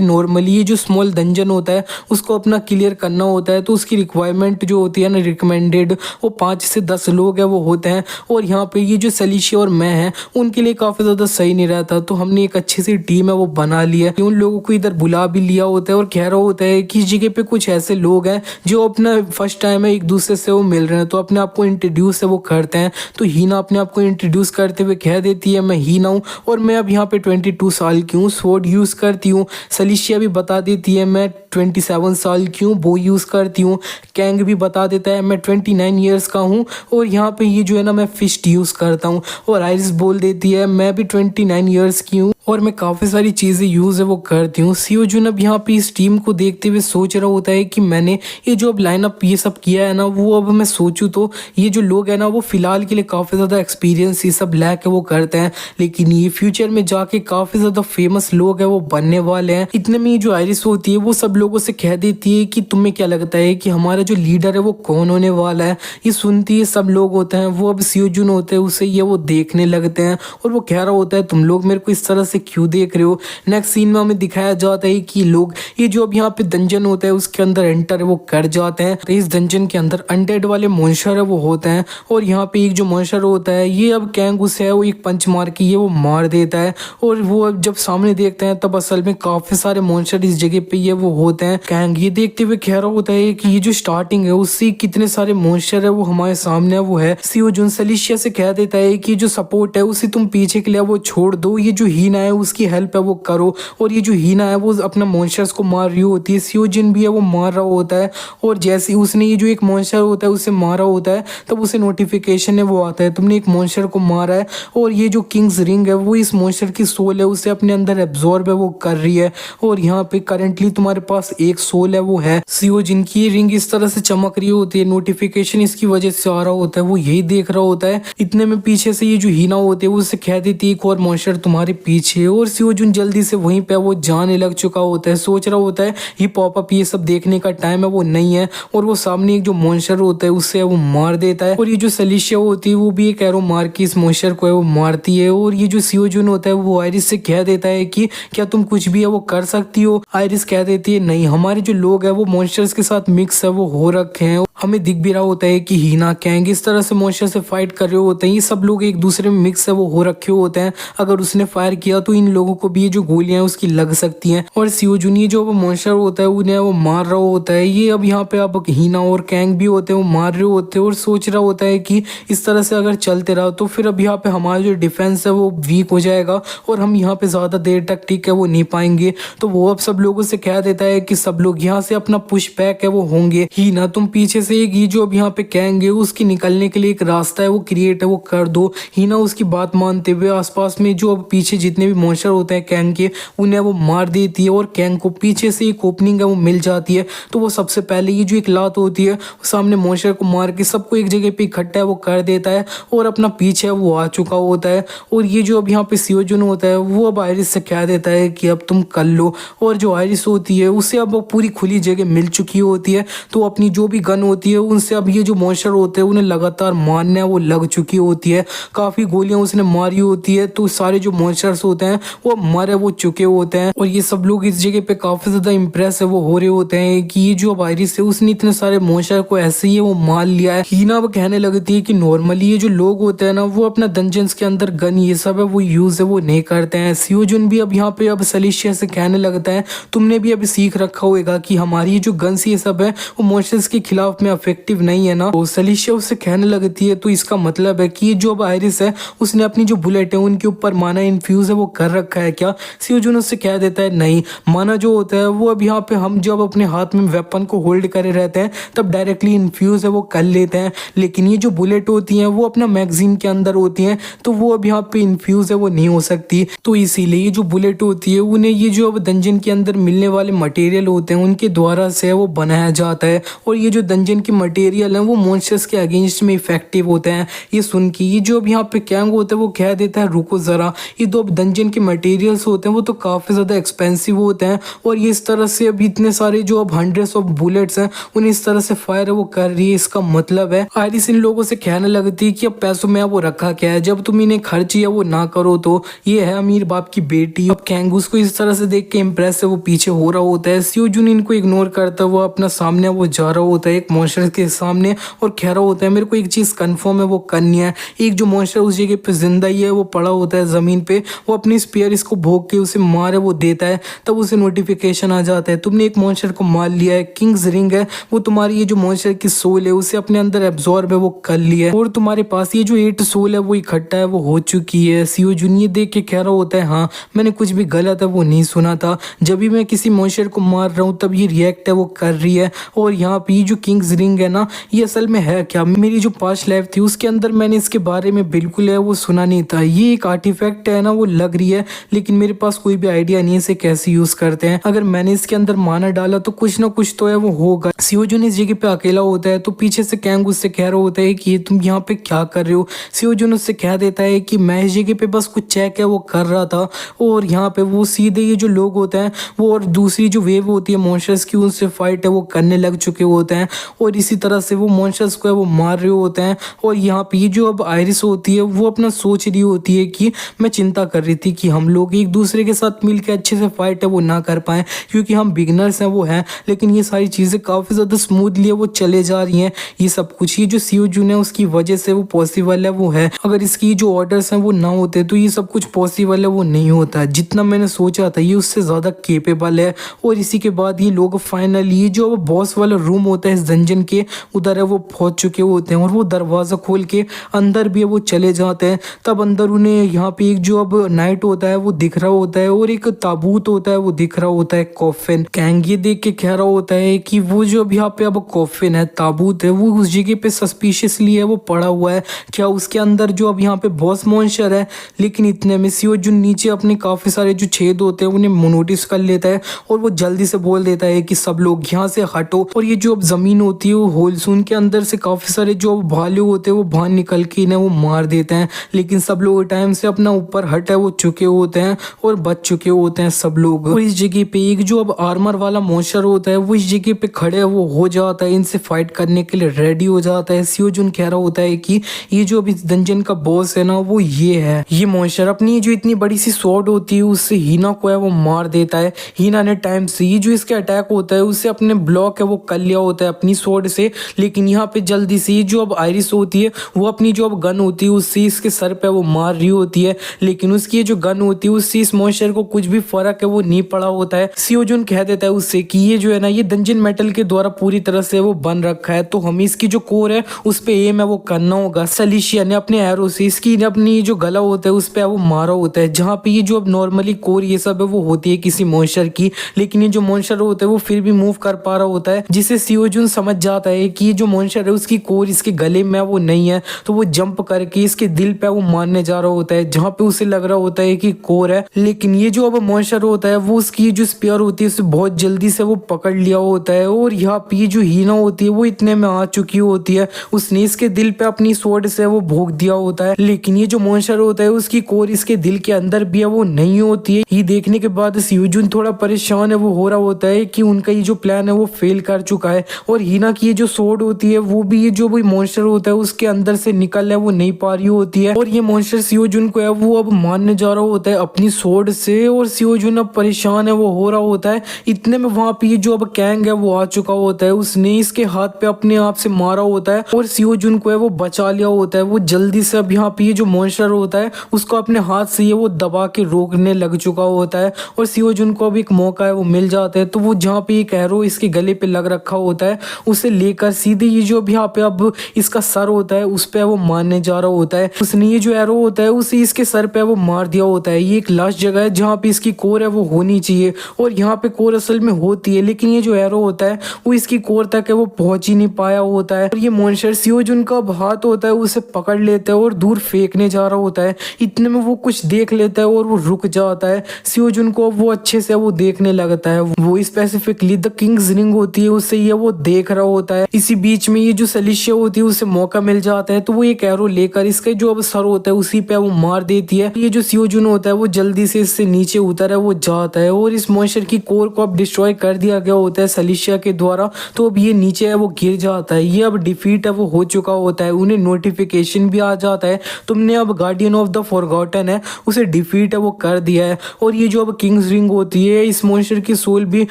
नॉर्मली ये जो स्मॉल डंजन होता है उसको अपना क्लियर करना होता है तो उसकी रिक्वायरमेंट जो होती है ना रिकमेंडेड वो 5 से 10 लोग है वो होते हैं। और यहाँ पे ये जो सेलिशिया और मैं हैं उनके लिए काफ़ी ज़्यादा सही नहीं रहता तो हमने एक अच्छी सी टीम है वो बना ली है। उन लोगों को इधर बुला भी लिया होता है और कह रहा होता है कि इस जगह पे कुछ ऐसे लोग हैं जो अपना फर्स्ट टाइम है एक दूसरे से वो मिल रहे हैं तो अपने आप को इंट्रोड्यूस है वो करते हैं। तो हीना अपने आप को इंट्रोड्यूस करते हुए कह देती है मैं हीना हूँ और मैं अब यहाँ पे 22 साल की हूँ, स्वॉर्ड यूज़ करती हूँ। सेलिशिया भी बता देती है मैं 27 साल की हूँ, बो यूज़ करती हूँ। कैंग भी बता देता है मैं 29 ईयर्स का हूँ और यहाँ पे ये जो है ना मैं फिस्ट यूज़ करता हूँ। और आयरिस बोल देती है मैं भी 29 ईयर्स की हूँ और मैं काफ़ी सारी चीज़ें यूज़ है वो करती हूँ। सीओ जुन अब यहाँ पे इस टीम को देखते हुए सोच रहा होता है कि मैंने ये जो अब लाइनअप ये सब किया है ना वो अब मैं सोचूं तो ये जो लोग हैं ना वो फिलहाल के लिए काफ़ी ज़्यादा एक्सपीरियंस ये सब लैक है वो करते हैं, लेकिन ये फ्यूचर में जाके काफ़ी ज़्यादा फेमस लोग हैं वो बनने वाले हैं। इतने में ये जो आयरिस होती है वो सब लोगों से कह देती है कि तुम्हें क्या लगता है कि हमारा जो लीडर है वो कौन होने वाला है। ये सुनती है सब लोग होते हैं वो अब सीओ जुन होते हैं उसे ये वो देखने लगते हैं और वो कह रहा होता है तुम लोग मेरे को इस तरह से क्यों देख रहे हो। नेक्स्ट सीन में हमें दिखाया जाता है कि लोग ये जो अब यहाँ पे डंजन होता है उसके अंदर एंटर वो कर जाते हैं। तो इस डंजन के अंदर अनडेड वाले मॉन्स्टर है वो होते हैं और यहाँ पे एक जो मॉन्स्टर होता है ये अब कैंग उसे है वो एक पंच मार के ये वो मार देता है। और वो अब जब सामने देखते हैं तब असल में काफी सारे मॉन्स्टर इस जगह पे ये वो होते हैं। कैंग ये देखते हुए कह रहा होता है कि ये जो स्टार्टिंग है उससे कितने सारे मॉन्स्टर है वो हमारे सामने वो है। सीओ जुन सेलिशिया से कह देता है कि जो सपोर्ट है उसे तुम पीछे के लिए वो छोड़ दो, ये जो हीना है उसकी हेल्प है वो करो। और ये जो हीना है वो अपना मॉन्स्टर्स को मार रही होती है, सीओ जिन भी है वो मार रहा होता है और जैसे उसने ये जो एक मॉन्स्टर होता है उसे मारा होता है तब उसे नोटिफिकेशन है वो आता है तुमने एक मॉन्स्टर को मारा है। और ये जो किंग्स रिंग है वो इस मॉन्स्टर की सोल है उसे अपने अंदर एब्जॉर्ब है वो कर रही है और यहाँ पे करेंटली तुम्हारे पास एक सोल है वो है। सीओ जिन की रिंग इस तरह से चमक रही होती है, नोटिफिकेशन इसकी वजह से आ रहा होता है, वो यही देख रहा होता है। इतने में पीछे से ये जो हीना होती है वो उससे कह देती है एक और मॉन्स्टर तुम्हारे पीछे। और सीओ जुन जल्दी से वहीं पे वो जाने लग चुका होता है, सोच रहा होता है ये पॉपअप ये सब देखने का टाइम है वो नहीं है। और वो सामने एक जो मॉन्स्टर होता है उससे वो मार देता है और ये जो सेलिशिया होती है वो भी एक एरो मार के इस मॉन्स्टर को है वो मारती है। और ये जो सीओ जुन होता है वो आयरिस से कह देता है कि क्या तुम कुछ भी है वो कर सकती हो। आयरिस कह देती है नहीं, हमारे जो लोग है वो मॉन्स्टर्स के साथ मिक्स है वो हो रखे हैं। हमें दिख भी रहा होता है कि हीना कैंग इस तरह से मॉन्स्टर से फाइट कर रहे होते हैं, ये सब लोग एक दूसरे में मिक्स है वो हो रखे होते हैं। अगर उसने फायर किया तो इन लोगों को भी ये जो गोलियां हैं उसकी लग सकती हैं। और सीओ जुन ये जो मॉन्स्टर होता है उन्हें वो मार रहा होता है। ये अब यहाँ पे अब हीना और कैंग भी होते हैं वो मार रहे होते हैं और सोच रहा होता है कि इस तरह से अगर चलते रहा तो फिर अब यहाँ पे हमारा जो डिफेंस है वो वीक हो जाएगा और हम यहाँ पे ज्यादा देर तक टिक है वो नहीं पाएंगे। तो वो अब सब लोगों से कह देता है कि सब लोग यहाँ से अपना पुश बैक है वो होंगे। हीना तुम पीछे से एक ये जो अब यहाँ पे कैंग है उसकी निकलने के लिए एक रास्ता है वो क्रिएट है वो कर दो। हीना उसकी बात मानते हुए आसपास में जो अब पीछे जितने भी मॉन्स्टर होते हैं कैंग के उन्हें वो मार देती है और कैंग को पीछे से एक ओपनिंग है वो मिल जाती है। तो वो सबसे पहले ये जो एक लात होती है वो सामने मॉन्स्टर को मार के सबको एक जगह पे इकट्ठा है वो कर देता है और अपना पीछे वो आ चुका होता है। और ये जो अब यहाँ पे सीओ जुन होता है वो अब आयरिस से कह देता है कि अब तुम कर लो। और जो आयरिस होती है उसे अब पूरी खुली जगह मिल चुकी होती है तो अपनी जो भी गन होती है उनसे अब ये जो मॉन्स्टर होते हैं उन्हें लगातार मारने वो लग चुकी होती है। काफी गोलियां उसने मारी होती है तो सारे जो मॉन्स्टर्स होते हैं वो मारे वो चुके होते हैं। और ये सब लोग इस जगह पे काफी ज्यादा इंप्रेस है वो हो रहे होते हैं कि ये जो आयरिस है उसने इतने सारे मॉन्स्टर को ऐसे ही वो मार लिया है। हीना अब कहने लगती है कि नॉर्मली ये जो लोग होते हैं ना वो अपना डंजन्स के अंदर गन ये सब है वो यूज है वो नहीं करते हैं। सीओ जुन भी अब यहाँ पे अब सेलिशिया से कहने लगता है तुमने भी अभी सीख रखा होगा कि हमारी जो गन्स ये सब है वो मॉन्स्टर्स के खिलाफ में इफेक्टिव नहीं है ना। तो सेलिशिया उससे कहने लगती है तो इसका मतलब है कि जो अब आयरिस है उसने अपनी जो बुलेट है उनके ऊपर माना इन्फ्यूज है वो कर रखा है क्या। सियोजुन उससे कह देता है नहीं, माना जो होता है वो अब यहाँ पे हम जब अपने हाथ में वेपन को होल्ड करे रहते हैं तब डायरेक्टली इन्फ्यूज है वो कर लेते हैं, लेकिन ये जो बुलेट होती हैं वो अपना मैगजीन के अंदर होती हैं तो वो अब यहाँ पे इन्फ्यूज है वो नहीं हो सकती। तो इसीलिए ये जो बुलेट होती है उन्हें ये जो अब डंजन के अंदर मिलने वाले मटेरियल होते हैं उनके द्वारा से वो बनाया जाता है, और ये जो डंजन के मटेरियल हैं वो मॉन्स्टर्स के अगेंस्ट में इफेक्टिव होते हैं। ये सुन के ये जो अब यहाँ पे कैंग होता है वो कह देता है रुको जरा, ये दो डंजन के मटेरियल्स होते हैं वो तो काफ़ी ज़्यादा एक्सपेंसिव होते हैं, और ये इस तरह से अभी इतने सारे जो अब हंड्रेड्स ऑफ बुलेट्स हैं उन्हें इस तरह से फायर है वो कर रही है, इसका मतलब है आयरिस इन लोगों से कहने लगती है कि अब पैसों में वो रखा क्या है, जब तुम इन्हें खर्च या वो ना करो तो ये है अमीर बाप की बेटी। अब कैंग उसको इस तरह से देख के इम्प्रेस है वो पीछे हो रहा होता है। सियोजुन इनको इग्नोर करता हुआ अपना सामने वो जा रहा होता है एक मॉन्स्टर के सामने और कह रहा होता है मेरे को एक चीज़ कंफर्म है वो करनी है। एक जो मॉन्स्टर उस जगह पे जिंदा ही है वो पड़ा होता है ज़मीन पे, वो अपनी स्पीयर इसको भोग के उसे मारे वो देता है, तब उसे नोटिफिकेशन आ जाता है तुमने एक मॉन्स्टर को मार लिया है, किंग्स रिंग है वो तुम्हारी ये जो मॉन्स्टर की सोल है उसे अपने अंदर एब्जॉर्ब है वो कर लिया है, और तुम्हारे पास ये जो 8 सोल है वो इकट्ठा है वो हो चुकी है। सियोजुन ये देख के कह रहा होता है हाँ मैंने कुछ भी गलत है वो नहीं सुना था, जब भी मैं किसी मॉन्स्टर को मार रहा हूँ तब ये रिएक्ट है वो कर रही है, और यहाँ पे ये जो किंग्स रिंग है ना ये असल में है क्या, मेरी जो पास्ट लाइफ थी उसके अंदर मैंने इसके बारे में बिल्कुल है वो सुना नहीं था, ये एक आर्टिफैक्ट है ना वो लग रही है लेकिन मेरे पास कोई भी आइडिया नहीं है इसे कैसे यूज करते हैं, अगर मैंने इसके अंदर माना डाला तो कुछ ना कुछ तो है वो होगा। सियोजुन इस जगह पे अकेला होता है तो पीछे से कैंग उससे कह रहा होता है कि तुम यहाँ पे क्या कर रहे हो। सियोजुन उससे कह देता है कि मैं इस जगह पे बस कुछ चेक है वो कर रहा था, और यहाँ पे वो सीधे ये जो लोग होते हैं वो और दूसरी जो वेव होती है मॉन्स्टर्स की उनसे फाइट है वो करने लग चुके होते हैं, और इसी तरह से वो मॉन्स्टर्स को है वो मार रहे होते हैं। और यहाँ पे ये जो अब आयरिस होती है वो अपना सोच रही होती है कि मैं चिंता कर रही थी कि हम लोग एक दूसरे के साथ मिलकर अच्छे से फाइट है वो ना कर पाए क्योंकि हम बिगनर्स हैं वो हैं, लेकिन ये सारी चीज़ें काफ़ी ज़्यादा स्मूथली वो चले जा रही हैं। ये सब कुछ ये जो सियोजुन है उसकी वजह से वो पॉसिबल है वो है, अगर इसकी जो ऑर्डर्स हैं वो ना होते तो ये सब कुछ पॉसिबल है वो नहीं होता, जितना मैंने सोचा था ये उससे ज़्यादा केपेबल है। और इसी के बाद ये लोग फाइनली ये जो बॉस वाला रूम होता है इस डंजन के उधर है वो पहुंच चुके होते हैं, और वो दरवाज़ा खोल के अंदर भी वो चले जाते हैं। तब अंदर उन्हें यहाँ पे एक जो अब नाइट होता है वो दिख रहा होता है और एक ताबूत होता है वो दिख रहा होता है कॉफिन। कैंग ये देख के कह रहा होता है कि वो जो अब यहाँ पे अब कॉफिन है ताबूत है वो उस जगह पे सस्पिशियसली है वो पड़ा हुआ है, क्या उसके अंदर जो अब यहाँ पे बॉस मॉन्स्टर है। लेकिन इतने में सियोजुन नीचे अपने काफ़ी सारे जो छेद होते हैं उन्हें नोटिस कर लेता है और वो जल्दी से बोल देता है कि सब लोग यहाँ से हटो, और ये जो अब ज़मीन होती है वो होलसून के अंदर से काफ़ी सारे जो भालू होते हैं वो बाहर निकल के इन्हें वो मार देते हैं, लेकिन सब लोग टाइम से अपना ऊपर हट है वो चुके होते हैं और बच चुके होते हैं सब लोग। और इस जगह पे एक जो अब आर्मर वाला मॉन्स्टर होता है वो इस जगह पे खड़े वो हो जाता है, इनसे फाइट करने के लिए रेडी हो जाता है। सियोजुन कह रहा होता है कि ये जो अभी डंजन का बॉस है ना वो ये है, ये मॉन्स्टर अपनी जो इतनी बड़ी सी स्वॉर्ड होती है उससे हीना को है वो मार देता है। हीना ने टाइम से ये जो इसके अटैक होता है उससे अपने ब्लॉक है वो कर लिया होता है अपनी स्वॉर्ड से, लेकिन यहाँ पे जल्दी से ये जो अब आयरिस होती है वो अपनी जो अब गन होती है उससे इसके सर पे वो मार रही होती है, लेकिन उसकी ये जो गन होती है उससे इस मॉन्स्टर को कुछ भी फर्क है वो नहीं पड़ा होता है। सियोजुन कह देता है उससे कि ये जो है ना ये डंजन मेटल के द्वारा पूरी तरह से वो बन रखा है, तो हमें इसकी जो कोर है उस पे एम है वो करना होगा। सलिशिया ने अपने एरो से इसकी अपनी जो गला होता है उस पे वो मारा होता है, जहाँ पे ये जो अब नॉर्मली कोर ये सब है वो होती है किसी मॉन्स्टर की, लेकिन ये जो मॉन्स्टर होता है वो फिर भी मूव कर पा रहा होता है, जिसे सियोजुन समझ जाता है कि ये जो मॉन्स्टर है उसकी कोर इसके गले में वो नहीं है, तो वो जंप करके इसके दिल पे वो मारने जा रहा होता है जहाँ पे उसे लग रहा होता है कि कोर है, लेकिन ये जो अब मॉन्स्टर होता है वो उसकी जो स्पीयर होती है उसे बहुत जल्दी से वो पकड़ लिया होता है, और यहाँ पे जो हीना होती है वो इतने में आ चुकी होती है, उसने इसके दिल पे अपनी स्वॉर्ड से वो भोग दिया होता है, लेकिन ये जो मॉन्स्टर होता है उसकी कोर इसके दिल के अंदर भी है वो नहीं होती है। ये देखने के बाद सियोजुन थोड़ा परेशान है वो हो रहा होता है कि उनका ये जो प्लान है वो फेल कर चुका है, और हीना की ये जो स्वॉर्ड होती है वो भी ये जो भी मॉन्स्टर होता है उसके अंदर से निकल है वो नहीं पा रही होती है, और ये मॉन्स्टर सियोजुन को है वो अब मारने जा रहा होता है अपनी स्वॉर्ड से, और सियोजुन अब परेशान है वो हो रहा होता है। इतने में वहां पे जो अब कैंग है वो आ चुका होता है, उसने इसके हाथ पे अपने आप से मारा होता है और सियोजुन को है वो बचा लिया होता है। वो जल्दी से अब यहाँ पे जो मॉन्स्टर होता है उसको अपने हाथ से ये वो दबा के रोकने लग चुका होता है, और सियोजुन को अब एक मौका है वो मिल जाता है, तो वो जहाँ पे एक एरो इसके गले पे लग रखा होता है उसे लेकर सीधे ये जो यहाँ पे अब इसका सर होता है उस पे वो मारने जा रहा होता है। उसने ये जो एरो होता है उसे इसके सर पे वो मार दिया होता है। ये एक लास्ट जगह है जहाँ पे इसकी कोर है वो होनी चाहिए और यहाँ पे कोर असल में होती है, लेकिन ये जो एरो होता है वो इसकी कोर तक है वो पहुंच ही नहीं पाया होता है। और ये मॉन्स्टर सियोजुन का हाथ होता है उसे पकड़ लेता है और दूर फेंकने जा रहा होता है। इतने में वो कुछ देख लेता है और वो रुक जाता है। सियोजुन को वो अच्छे से वो देखने लगता है। वो स्पेसिफिकली द किंग्स रिंग होती है उससे ये वो देख रहा होता है। इसी बीच में ये जो सलिशिया होती है उसे मौका मिल जाता है, तो वो एक एरो लेकर इसका जो अब सर होता है उसी पे वो मार देती है। ये जो सियोजुन होता है वो जल्दी से इससे नीचे उतर है वो जाता है और इस मॉन्स्टर की कोर को अब डिस्ट्रॉय कर दिया गया होता है सलिशिया के द्वारा। तो अब ये नीचे है वो गिर जाता है। ये अब डिफीट है वो हो चुका होता है। उन्हें नोटिफिकेशन भी आ जाता है, तुमने अब गार्डियन ऑफ द फॉरगॉटन है उसे डिफीट है वो कर दिया है। और ये जो अब किंग्स रिंग होती है इस मॉन्स्टर की सोल भी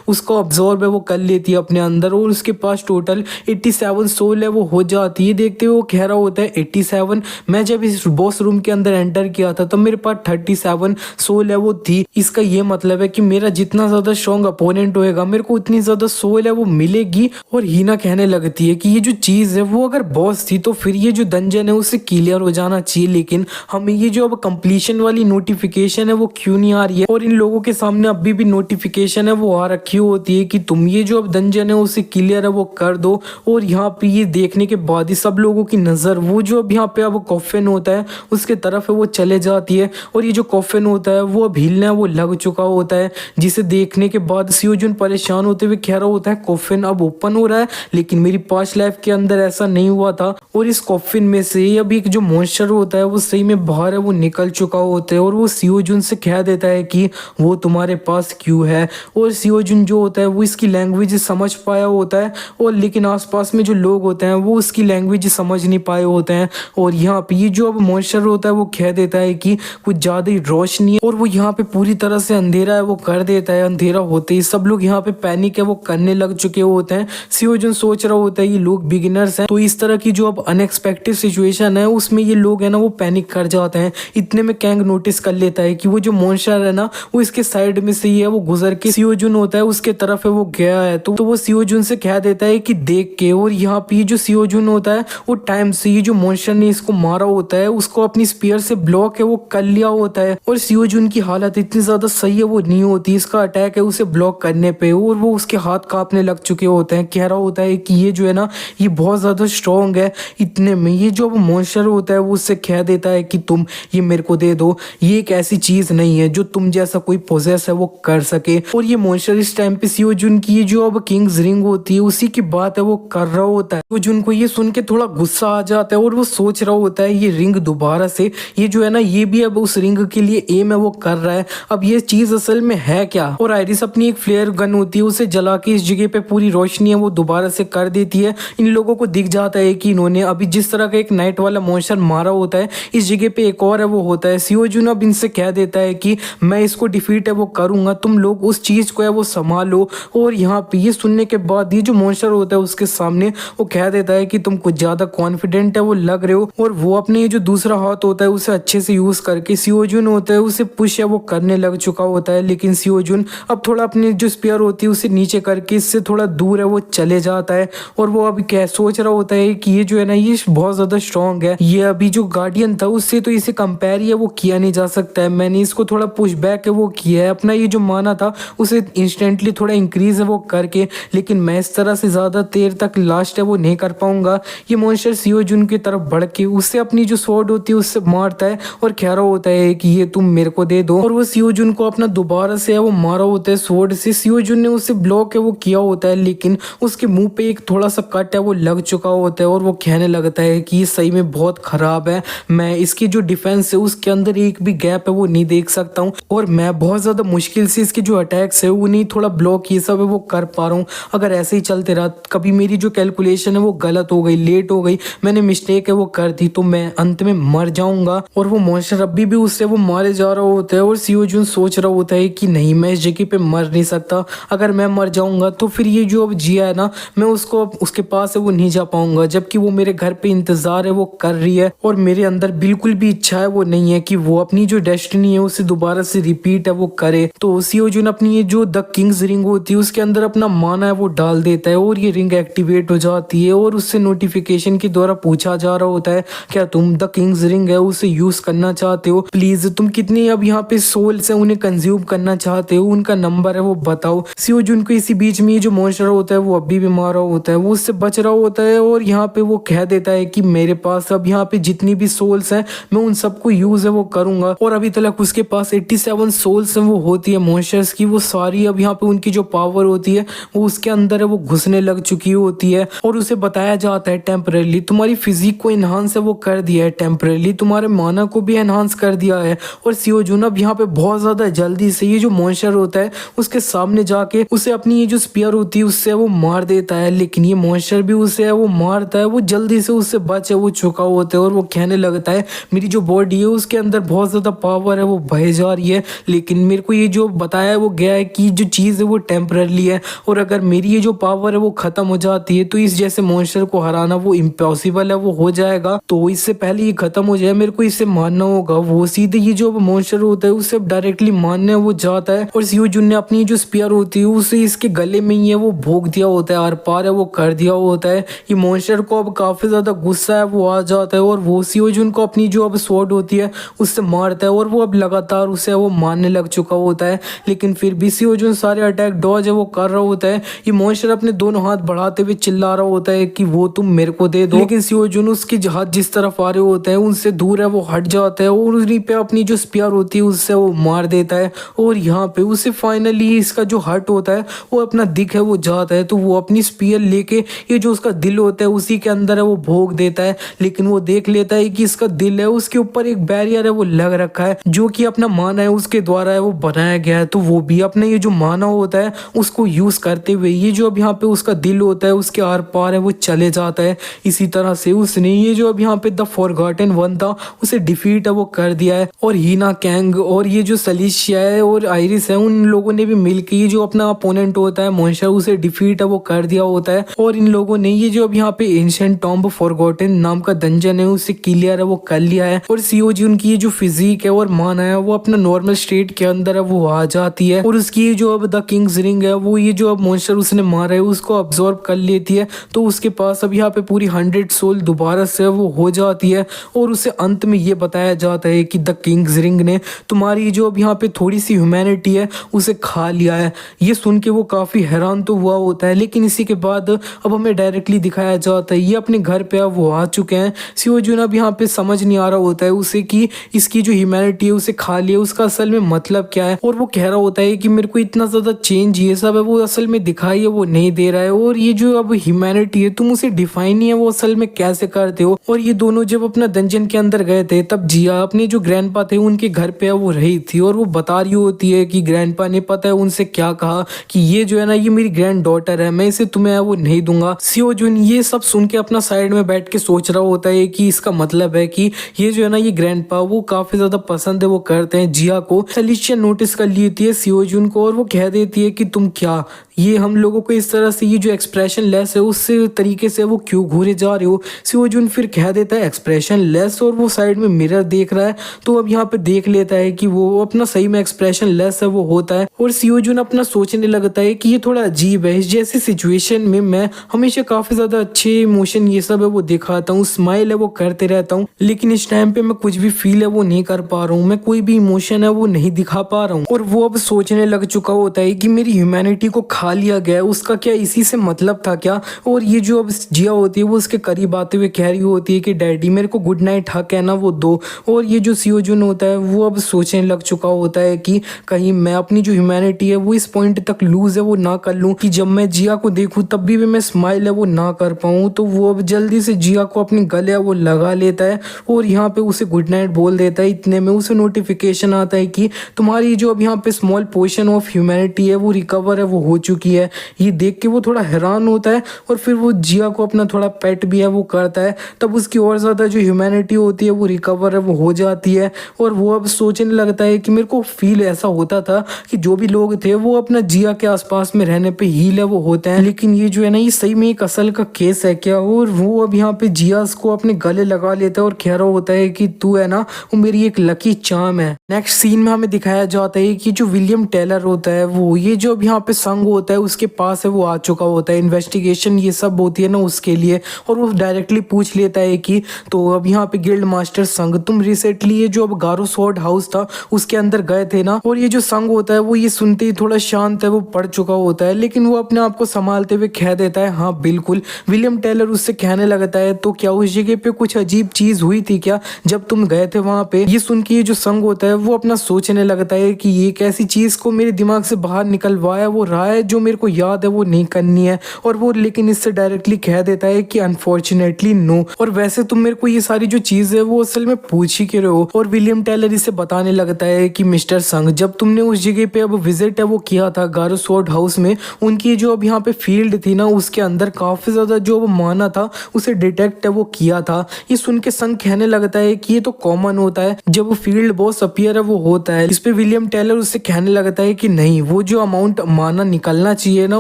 उसको अब्सॉर्ब है वो कर लेती है अपने अंदर और उसके पास टोटल 87 सोल है वो हो जाती है। देखते हुए वो कह रहा होता है 87, मैं जब इस बॉस रूम के अंदर एंटर किया था तब मेरे पास 37 सोल है वो थी। इसका ये मतलब है कि मेरा जितना ज्यादा स्ट्रॉन्ग अपोनेंट होएगा मेरे को उतनी ज्यादा सोल है वो मिलेगी। और हीना कहने लगती है कि ये जो चीज है वो अगर बॉस थी तो फिर ये जो डंजन है उससे क्लियर हो जाना चाहिए, लेकिन हमें ये जो अब कंप्लीशन वाली नोटिफिकेशन है वो क्यों नहीं आ रही है। और इन लोगों के सामने अभी भी नोटिफिकेशन है वो आ रखी होती है कि तुम ये जो अब डंजन है उसे क्लियर है वो कर दो। और यहाँ पे ये देखने के बाद ही सब लोगों की नजर वो जो अब यहाँ पे अब कॉफिन होता है उसके तरफ है वो चले जाती है। और ये जो कॉफिन होता है वो अब हिलने वो लग चुका होता है, जिसे देखने के बाद सियोजुन परेशान होते हुए कह रहा होता है कॉफिन अब ओपन हो रहा है, लेकिन मेरी पास्ट लाइफ के अंदर ऐसा नहीं हुआ था। और इस कॉफिन में से अब एक जो मॉन्स्टर होता है वो सही में बाहर है वो निकल चुका होता है और वो सियोजुन से कह देता है कि वो तुम्हारे पास क्यों है। और सियोजुन जो होता है वो इसकी लैंग्वेज समझ पाया होता है और लेकिन आसपास में जो लोग होते हैं वो उसकी लैंग्वेज समझ नहीं पाए होते हैं। और यहाँ पे ये जो अब मॉन्स्टर होता है वो कह देता है कि कुछ ज्यादा ही रोशनी है और वो यहाँ पे पूरी तरह से अंधेरा है वो कर देता है। अंधेरा होते ही सब लोग यहाँ पे पैनिक है वो करने लग चुके होते हैं। सियोजुन सोच रहा होता है ये लोग बिगिनर्स हैं, तो इस तरह की जो अब अनएक्सपेक्टेड सिचुएशन है उसमें ये लोग है ना वो पैनिक कर जाते हैं। इतने में कैंग नोटिस कर लेता है कि वो जो मॉन्स्टर है ना वो इसके साइड में से ही है वो गुजर के सियोजुन होता है उसके तरफ है वो गया है। तो वो सियोजुन से कह देता है कि देख के। और यहाँ पे जो सियोजुन होता है वो टाइम से ये जो मॉन्स्टर ने इसको मारा होता है उसको अपनी स्पीयर से ब्लॉक है वो कर लिया होता है। और सियोजुन की हालत इतनी ज्यादा सही है वो नहीं होती, इसका अटैक है उसे ब्लॉक करने पे और वो उसके हाथ कांपने लग चुके होते हैं। कह रहा होता है कि ये जो है ना ये बहुत ज्यादा स्ट्रॉन्ग है। इतने में ये जो मॉन्स्टर होता है वो उससे कह देता है कि तुम ये मेरे को दे दो, ये एक ऐसी चीज नहीं है जो तुम जैसा कोई पोजेस है वो कर सके। और ये मॉन्स्टर इस टाइम पे सियोजुन की जो अब किंग्स रिंग होती है उसी की बात है वो कर रहा होता है। सियोजुन को ये सुन के थोड़ा गुस्सा आ जाता है और वो सोच रहा होता है ये रिंग दोबारा से ये जो है ना ये भी अब उस रिंग के लिए एम है वो कर रहा है। अब ये चीज असल में है क्या। और आयरिस अपनी एक फ्लेयर गन होती है उसे जला के इस जगह पे पूरी रोशनी है वो दोबारा से कर देती है। इन लोगों को दिख जाता है कि इन्होंने अभी जिस तरह का एक नाइट वाला मॉन्स्टर मारा होता है इस जगह पे एक और है वो होता है। सियोजुन अब इनसे कह देता है कि मैं इसको डिफीट है वो करूंगा, तुम लोग उस चीज को है वो संभालो। और यहाँ पे ये सुनने के बाद ये जो मॉन्स्टर होता है उसके सामने वो कह देता है कि तुम कुछ ज्यादा कॉन्फिडेंट है वो लग रहे हो। और वो अपने ये जो दूसरा हाथ होता है उसे अच्छे से यूज करके सियोजुन होता है उसे पुश है वो करने लग चुका होता है। लेकिन सियोजुन अब थोड़ा अपनी जो स्पीयर होती है उसे नीचे करके इससे थोड़ा दूर है वो चले जाता है। और वो अभी क्या सोच रहा होता है कि ये जो है ना ये बहुत ज्यादा स्ट्रॉन्ग है, ये अभी जो गार्डियन था उससे तो इसे कंपेयर ही है वो किया नहीं जा सकता है। मैंने इसको थोड़ा पुश बैक है वो किया है, अपना ये जो माना था उसे इंस्टेंटली थोड़ा इंक्रीज है वो करके, लेकिन मैं इस तरह से ज्यादा देर तक लास्ट है वो नहीं कर पाऊंगा। ये मॉन्स्टर सियोजुन की तरफ बढ़ के उससे अपनी जो स्वॉर्ड होती है उससे मारता है और कह रहा होता है कि ये तुम मेरे को दे दो। और वो सियोजुन को अपना दोबारा से है वो मारा होता है स्वॉर्ड से। सियोजुन ने उसे ब्लॉक है वो किया होता है, लेकिन उसके मुंह पे एक थोड़ा सा कट है वो लग चुका होता है और वो कहने लगता है कि ये सही में बहुत खराब है, मैं इसकी जो डिफेंस है उसके अंदर एक भी गैप है वो नहीं देख सकता हूँ और मैं बहुत ज्यादा मुश्किल से इसके जो अटैक्स है उन्हें थोड़ा ब्लॉक ये सब है वो कर पा रहा हूँ। अगर ऐसे ही चलते रहा कभी मेरी जो कैलकुलेशन है वो गलत हो गई, लेट हो गई, मैंने मिस्टेक है वो कर दी तो मैं अंत में मर जाऊंगा। और वो मॉन्स्टर अभी भी उससे वो मारे जा रहा होता है और सियोजुन सोच रहा होता है कि नहीं मैं इस जगह पे मर नहीं सकता, अगर मैं मर जाऊंगा तो फिर ये जो अब जिया है ना मैं उसको उसके पास है वो नहीं जा पाऊंगा, जबकि वो मेरे घर पे इंतजार है वो कर रही है और मेरे अंदर बिल्कुल भी इच्छा है वो नहीं है कि वो अपनी जो डेस्टिनी है उसे दोबारा से रिपीट है वो करे। तो सियोजुन अपनी ये जो द किंग्स रिंग होती है उसके अंदर अपना माना है वो डाल देता है और ये रिंग एक्टिवेट हो जाती है और उससे नोटिफिकेशन के द्वारा पूछा जा रहा होता है क्या तुम द किंग्स रिंग है उसे यूज करना चाहते हो, प्लीज तुम कितनी अब यहाँ पे सोल से उन्हें कंज्यूम करना चाहते हो, उनका नंबर है वो बताओ। सियो जुन को इसी बीच में ये जो मॉन्स्टर होता है वो अभी भी मारा होता है, वो उससे बच रहा होता है और यहाँ पे वो कह देता है कि मेरे पास अब यहाँ पे जितनी भी सोल्स हैं मैं उन सबको यूज है वो करूंगा। और अभी तक उसके पास 87 सोल्स है वो होती है मॉन्स्टर्स की, वो सारी अब यहाँ पे उनकी जो पावर होती है वो उसके अंदर है वो घुसने लग चुकी होती है। और उसे बताया जाता है टेम्परेली तुम्हारी फिजिक को इनहांस है वो कर दिया है, टेम्परेली तुम्हारे माना को भी एनहांस कर दिया है। और सियो जुन अब यहाँ पे बहुत ज्यादा जल्दी से ये जो मॉन्स्टर होता है उसके सामने जाके उसे अपनी ये जो स्पीयर होती है उससे वो मार देता है, लेकिन ये मॉन्स्टर भी उसे है वो मारता है, वो जल्दी से उससे बच है वो चुका होता है। और वो कहने लगता है मेरी जो बॉडी है उसके अंदर बहुत ज्यादा पावर है वो बह जा रही है, लेकिन मेरे को ये जो बताया वो गया है कि जो चीज है वो टेम्पररी है और अगर मेरी ये जो पावर है वो खत्म हो जाती है तो इस जैसे मॉन्स्टर को हराना वो इम्पॉसिबल है, वो हो जाएगा। तो इससे पहले ये खत्म हो जाए मेरे को इसे मारना होगा। वो सीधे ये जो मॉन्स्टर होता है उससे डायरेक्टली मारने वो जाता है और सियो जुन ने अपनी जो स्पीयर होती है उसे इसके गले में ही है वो भोग दिया होता है, आर पार है वो कर दिया होता है। ये मॉन्स्टर को अब काफी ज्यादा गुस्सा है वो आ जाता है और वो सियो जुन को अपनी जो अब स्वॉर्ड होती है उससे मारता है और वो अब लगातार उसे वो मारने लग चुका होता है। लेकिन फिर भी सियो जुन सारे अटैक डॉज है वो कर रहा होता है। ये मॉन्स्टर अपने दोनों हाथ बढ़ाते हुए चिल्ला रहा होता है कि वो तुम मेरे को दे दो, लेकिन सियो जुन उसके हाथ जिस तरफ आ रहे होते हैं उनसे दूर है वो हट जाता है और उन्हीं पे अपनी जो स्पीयर होती है उससे वो मार देता है। और यहाँ पे उसे फाइनली इसका जो हर्ट होता है वो अपना दिख है वो जाता है, तो वो अपनी स्पीयर लेके ये जो उसका दिल होता है उसी के अंदर है वो भोग देता है। लेकिन वो देख लेता है कि इसका दिल है उसके ऊपर एक बैरियर है वो लग रखा है जो कि अपना माना है उसके द्वारा है वो बनाया गया है। तो वो भी अपना ये जो माना होता है उसको यूज करते हुए ये जो अब यहाँ पे उसका दिल होता है उसके आर पार है वो चले जाता है। इसी तरह से उसने ये जो अब यहाँ पे द फॉरगॉटन वन था उसे डिफीट है वो कर दिया है। और हीना कैंग और ये जो सलिशिया है और आयरिस है उन लोगों ने भी मिलकर ये जो अपना अपोनेंट होता है मॉन्स्टर उसे डिफीट है वो कर दिया होता है। और इन लोगों ने ये जो अब यहाँ पे एंशिएंट टॉम्ब फॉरगॉटन नाम का डंजन है उसे क्लियर है वो कर लिया है। और सीओ जी उनकी ये जो फिजिक है और माना है वो अपना नॉर्मल स्टेट के अंदर है वो आ जाती है। और उसकी ये जो अब द किंग्स रिंग है वो ये जो अब मॉन्स्टर उसने मारा है उसको अब्सॉर्ब कर लेती है, तो उसके पास अब यहाँ पे पूरी 100 सोल दोबारा से वो हो जाती है। और उसे अंत में ये बताया जाता है कि द किंग्स रिंग ने तुम्हारी जो अब यहाँ पे थोड़ी सी ह्यूमैनिटी है उसे खा लिया है। ये सुन के वो काफी हैरान तो हुआ होता है, लेकिन इसी के बाद अब हमें डायरेक्टली दिखाया जाता है ये अपने घर पे अब वो आ चुके हैं। सियो जुन अब यहाँ पे समझ नहीं आ रहा होता है उसे कि इसकी जो ह्यूमैनिटी है उसे खा लिया उसका असल में मतलब क्या है। और वो कह रहा होता है कि मेरे को इतना ज्यादा चेंज ये सब है वो असल में दिखाई है वो नहीं दे रहा है, और ये जो अब ह्यूमैनिटी है तुम उसे डिफाइन ही है वो असल में कैसे करते हो। और ये दोनों जब अपना डंजन के अंदर गए थे तब जिया अपने जो ग्रैंडपा थे उनके घर पे वो रही थी और वो बता रही होती है कि ग्रैंडपा ने पता है उनसे क्या कहा कि ये जो है ना ये मेरी ग्रैंड डॉटर है, मैं इसे तुम्हें वो नहीं दूंगा। सियो जुन ये सब सुन के अपना साइड में बैठ के सोच रहा होता है कि इसका मतलब है कि ये जो है ना ये ग्रैंडपा वो काफी ज्यादा पसंद है वो करते हैं जिया को। सलिशिया नोटिस कर लेती है सियो जुन को और वो कह देती है कि तुम क्या ये हम लोगों को इस तरह से ये जो एक्सप्रेशन लेस है उससे तरीके से वो क्यों घूरे जा रहे हो। सियो जुन फिर कह देता है एक्सप्रेशन लेस, और वो साइड में मिरर देख रहा है तो अब यहाँ पे देख लेता है कि वो अपना सही में एक्सप्रेशन लेस है वो होता है। और सियो जुन अपना सोचने लगता है कि ये थोड़ा अजीब है, इस जैसी सिचुएशन में मैं हमेशा काफी ज्यादा अच्छे इमोशन ये सब है वो दिखाता हूँ, स्माइल है वो करते रहता हूँ, लेकिन इस टाइम पे मैं कुछ भी फील है वो नहीं कर पा रहा हूँ, मैं कोई भी इमोशन है वो नहीं दिखा पा रहा हूँ। और वो अब सोचने लग चुका होता है कि मेरी ह्यूमैनिटी को खा लिया गया, उसका क्या इसी से मतलब था क्या। और ये जो अब जिया होती है वो उसके करीब आते हुए कह रही होती है कि डैडी मेरे को गुड नाइट हक है ना वो दो। और ये जो सियो जुन होता है वो अब सोचने लग चुका होता है कि कहीं मैं अपनी जो ह्यूमैनिटी है वो इस पॉइंट तक लूज है वो ना कर लूं कि जब मैं जिया को देखूं तब भी मैं स्माइल है वो ना कर पाऊं। तो वो अब जल्दी से जिया को अपने गले वो लगा लेता है और यहाँ पे उसे गुड नाइट बोल देता है। इतने में उसे नोटिफिकेशन आता है कि तुम्हारी जो अब यहाँ पे स्मॉल पोर्शन ऑफ ह्यूमैनिटी है वो रिकवर है वो हो चुकी है। ये देख के वो थोड़ा हैरान होता है और फिर वो जिया को अपना थोड़ा पेट भी है वो करता है, तब उसकी और ज्यादा जो ह्यूमैनिटी होती है वो रिकवर है वो हो जाती है। और वो अब सोचने लगता है कि मेरे को फील ऐसा होता था कि जो भी लोग थे वो अपना जिया के आसपास में रहने पे हील है वो होते हैं, लेकिन ये जो है ना ये सही में एक असल का केस है क्या। और वो अब यहाँ पे जिया को अपने गले लगा लेता है और कह रहा होता है कि तू है ना वो मेरी एक लकी चार्म है। नेक्स्ट सीन में हमें दिखाया जाता है कि जो विलियम टेलर होता है वो ये जो अब यहाँ पे संग होता है उसके पास है वो आ चुका होता है, इन्वेस्टिगेशन ये सब होती है ना उसके लिए। और वो डायरेक्टली पूछ लेता है कि तो अब यहाँ पे गिल्ड मास्टर संग तुम रिसेंटली ये ये जो अब गारो स्वॉर्ड हाउस था उसके अंदर गए थे ना, और ये जो संग होता है वो ये सुनते ही थोड़ा शांत है, वो पढ़ चुका होता है, लेकिन वो अपने आप को संभालते हुए कह देता है हाँ बिल्कुल। विलियम टेलर उससे कहने लगता है तो क्या उस जगह पे कुछ अजीब चीज हुई थी क्या जब तुम गए थे वहां पे। ये सुन के ये जो संग होता है वो अपना सोचने लगता है कि ये एक ऐसी चीज को मेरे दिमाग से बाहर निकलवाया वो रहा है जो मेरे को याद है वो नहीं करनी है, और वो लेकिन इससे डायरेक्टली कह देता है कि अनफॉर्चुनेटली नो, और वैसे तुम मेरे को ये सारी जो चीज है वो असल में पूछ ही के रहे हो। और विलियम टेलर इसे बताने लगता है कि मिस्टर संग, जब तुमने उस जगह पे अब विजिट है वो किया था गारो स्वॉर्ड हाउस में, उनकी जो अब यहाँ पे फील्ड थी ना उसके अंदर काफी ज्यादा जो माना था उसे डिटेक्ट है वो किया था। ये सुन के संग कहने लगता है कि ये तो कॉमन होता है जब वो फील्ड बॉस अपीयर है वो होता है। इस पे विलियम टेलर उससे कहने लगता है कि नहीं, वो जो अमाउंट माना निकलना चाहिए ना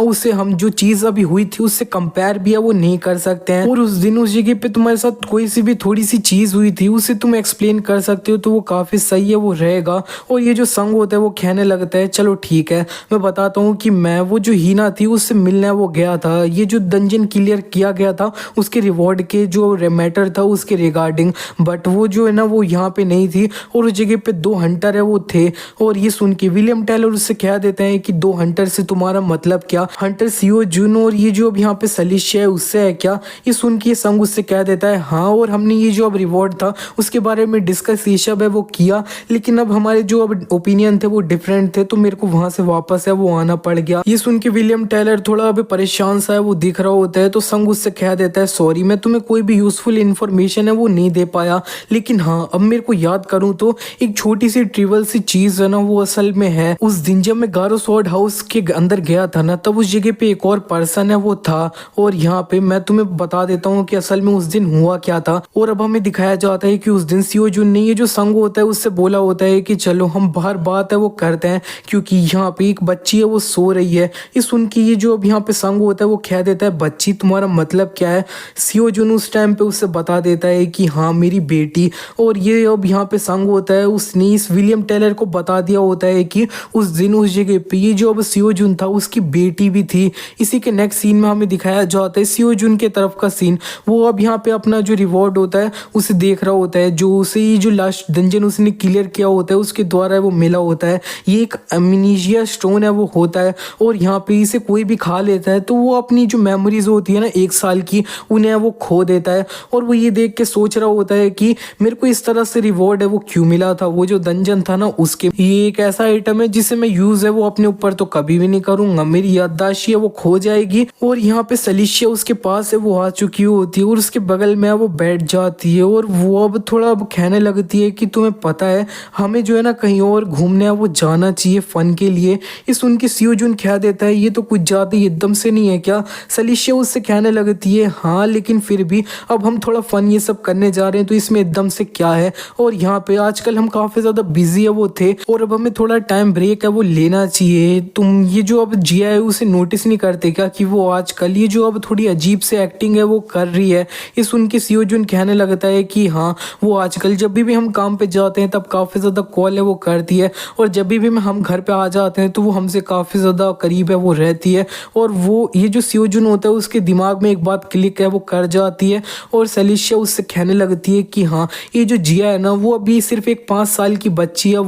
उसे हम जो चीज अभी हुई थी उससे कंपेयर भी है वो नहीं कर सकते हैं, और उस दिन उस जगह पे तुम्हारे साथ कोई सी भी थोड़ी सी चीज हुई थी उसे तुम एक्सप्लेन कर सकते हो तो वो काफी सही है वो रहेगा। और ये जो संग होता है वो कहने लगता है चलो ठीक है मैं बताता हूँ कि मैं वो जो हीना थी उससे मिलने वो गया था, ये जो डंजन क्लियर किया गया था उसके रिवॉर्ड के जो मैटर था उसके रिगार्डिंग, बट वो जो है ना वो यहाँ पे नहीं थी और उस जगह पे 2 हंटर है वो थे। और ये सुन के विलियम टेलर उससे कह देते हैं कि 2 हंटर से तुम्हारा मतलब क्या, हंटर सीओ जून और ये जो अब यहाँ पे सलिशिया है उससे है क्या। ये सुन के संग उससे कह देता है हाँ, और हमने ये जो अब रिवॉर्ड था उसके बारे में डिस्कस ये सब है वो किया, लेकिन अब हमारे जो अब ओपिनियन थे वो डिफरेंट थे तो मेरे को वहां से वापस है वो आना पड़ गया। ये सुन के विलियम टेलर थोड़ा अब परेशान सा है वो दिख रहा होता है, तो संग उससे कह देता है सॉरी मैं तुम्हें कोई भी यूजफुल इन्फॉर्मेशन है वो नहीं दे पाया, लेकिन हाँ अब मेरे को याद करूँ तो एक छोटी सी ट्रिवल सी चीज है ना वो असल में है। उस दिन जब मैं गारो स्वॉर्ड हाउस के अंदर गया था ना तब उस जगह पे एक और पर्सन है वो था, और यहाँ पे मैं तुम्हें बता देता हूँ कि असल में उस दिन हुआ क्या था। और अब हमें दिखाया जाता है कि उस दिन सीओ जून ने ये जो संग होता है उससे बोला होता है कि चलो हम बाहर बात है वो करते हैं क्योंकि यहाँ पे एक बच्ची है वो सो रही है। ये सुन के ये जो अब यहाँ पे संग होता है वो कह देता है बच्ची तुम्हारा मतलब क्या है। सीओ जून उस टाइम पे उससे बता देता है कि हाँ मेरी बेटी, और ये अब यहाँ पे संग होता है उसने इस विलियम टेलर को बता दिया होता है कि उस दिन उस जगह पे ये जो अब सीओ जून था उसकी बेटी भी थी। इसी के नेक्स्ट सीन में हमें दिखाया जाता है सीओ जून के तरफ का सीन, वो अब यहाँ पे अपना जो रिवॉर्ड होता है उसे देख रहा होता है जो उसे ये जो लास्ट डंजन उसने क्लियर किया होता है उसके द्वारा वो मिला होता है। ये एक अम्नीशिया स्टोन है वो होता है, और यहाँ पे इसे कोई भी खा लेता है तो वो अपनी जो मेमोरीज होती है ना 1 साल की उन्हें वो खो देता है, और वो ये देख के सोच रहा होता है कि मेरे को इस तरह से रिवॉर्ड है वो क्यों मिला था, वो जो डंजन था ना उसके। ये एक ऐसा आइटम है जिसे मैं यूज है वो अपने ऊपर तो कभी भी नहीं करूंगा, मेरी याददाश्त है वो खो जाएगी। और यहाँ पे सलिशिया उसके पास है वो आ चुकी होती है और उसके बगल में वो बैठ जाती है, और वो अब थोड़ा अब कहने लगती है कि तुम्हें पता है हमें जो है ना कहीं और घूमने वो जाना चाहिए फन के लिए। इस उनकी सीओ जून कह देता है ये तो कुछ ज्यादा एकदम से नहीं है क्या। सलिशिया उससे कहने लगती है हाँ लेकिन फिर भी अब हम थोड़ा फन ये सब करने जा रहे हैं तो इसमें एकदम से क्या है, और यहाँ पे आजकल हम काफी ज्यादा बिजी है वो थे और अब हमें थोड़ा टाइम ब्रेक है वो लेना चाहिए। तुम ये जो अब जिया है उसे नोटिस नहीं करते क्या कि वो आजकल ये जो अब थोड़ी अजीब से एक्टिंग है वो कर रही है। इस उनके सीओ जून कहने लगता है कि हाँ वो आजकल जब भी हम काम पे जाते हैं तब काफी ज्यादा कॉल है वो करती है, और जब भी हम घर पे आ जाते हैं तो वो हमसे काफी ज्यादा करीब है वो रहती है। और वो ये जो सीओ जून होता है उसके दिमाग में एक बात क्लिक है वो कर जाती है, और सलिशिया उससे कहने लगती है कि हाँ ये जो जिया है ना वो अभी सिर्फ एक 5 साल की बच्ची है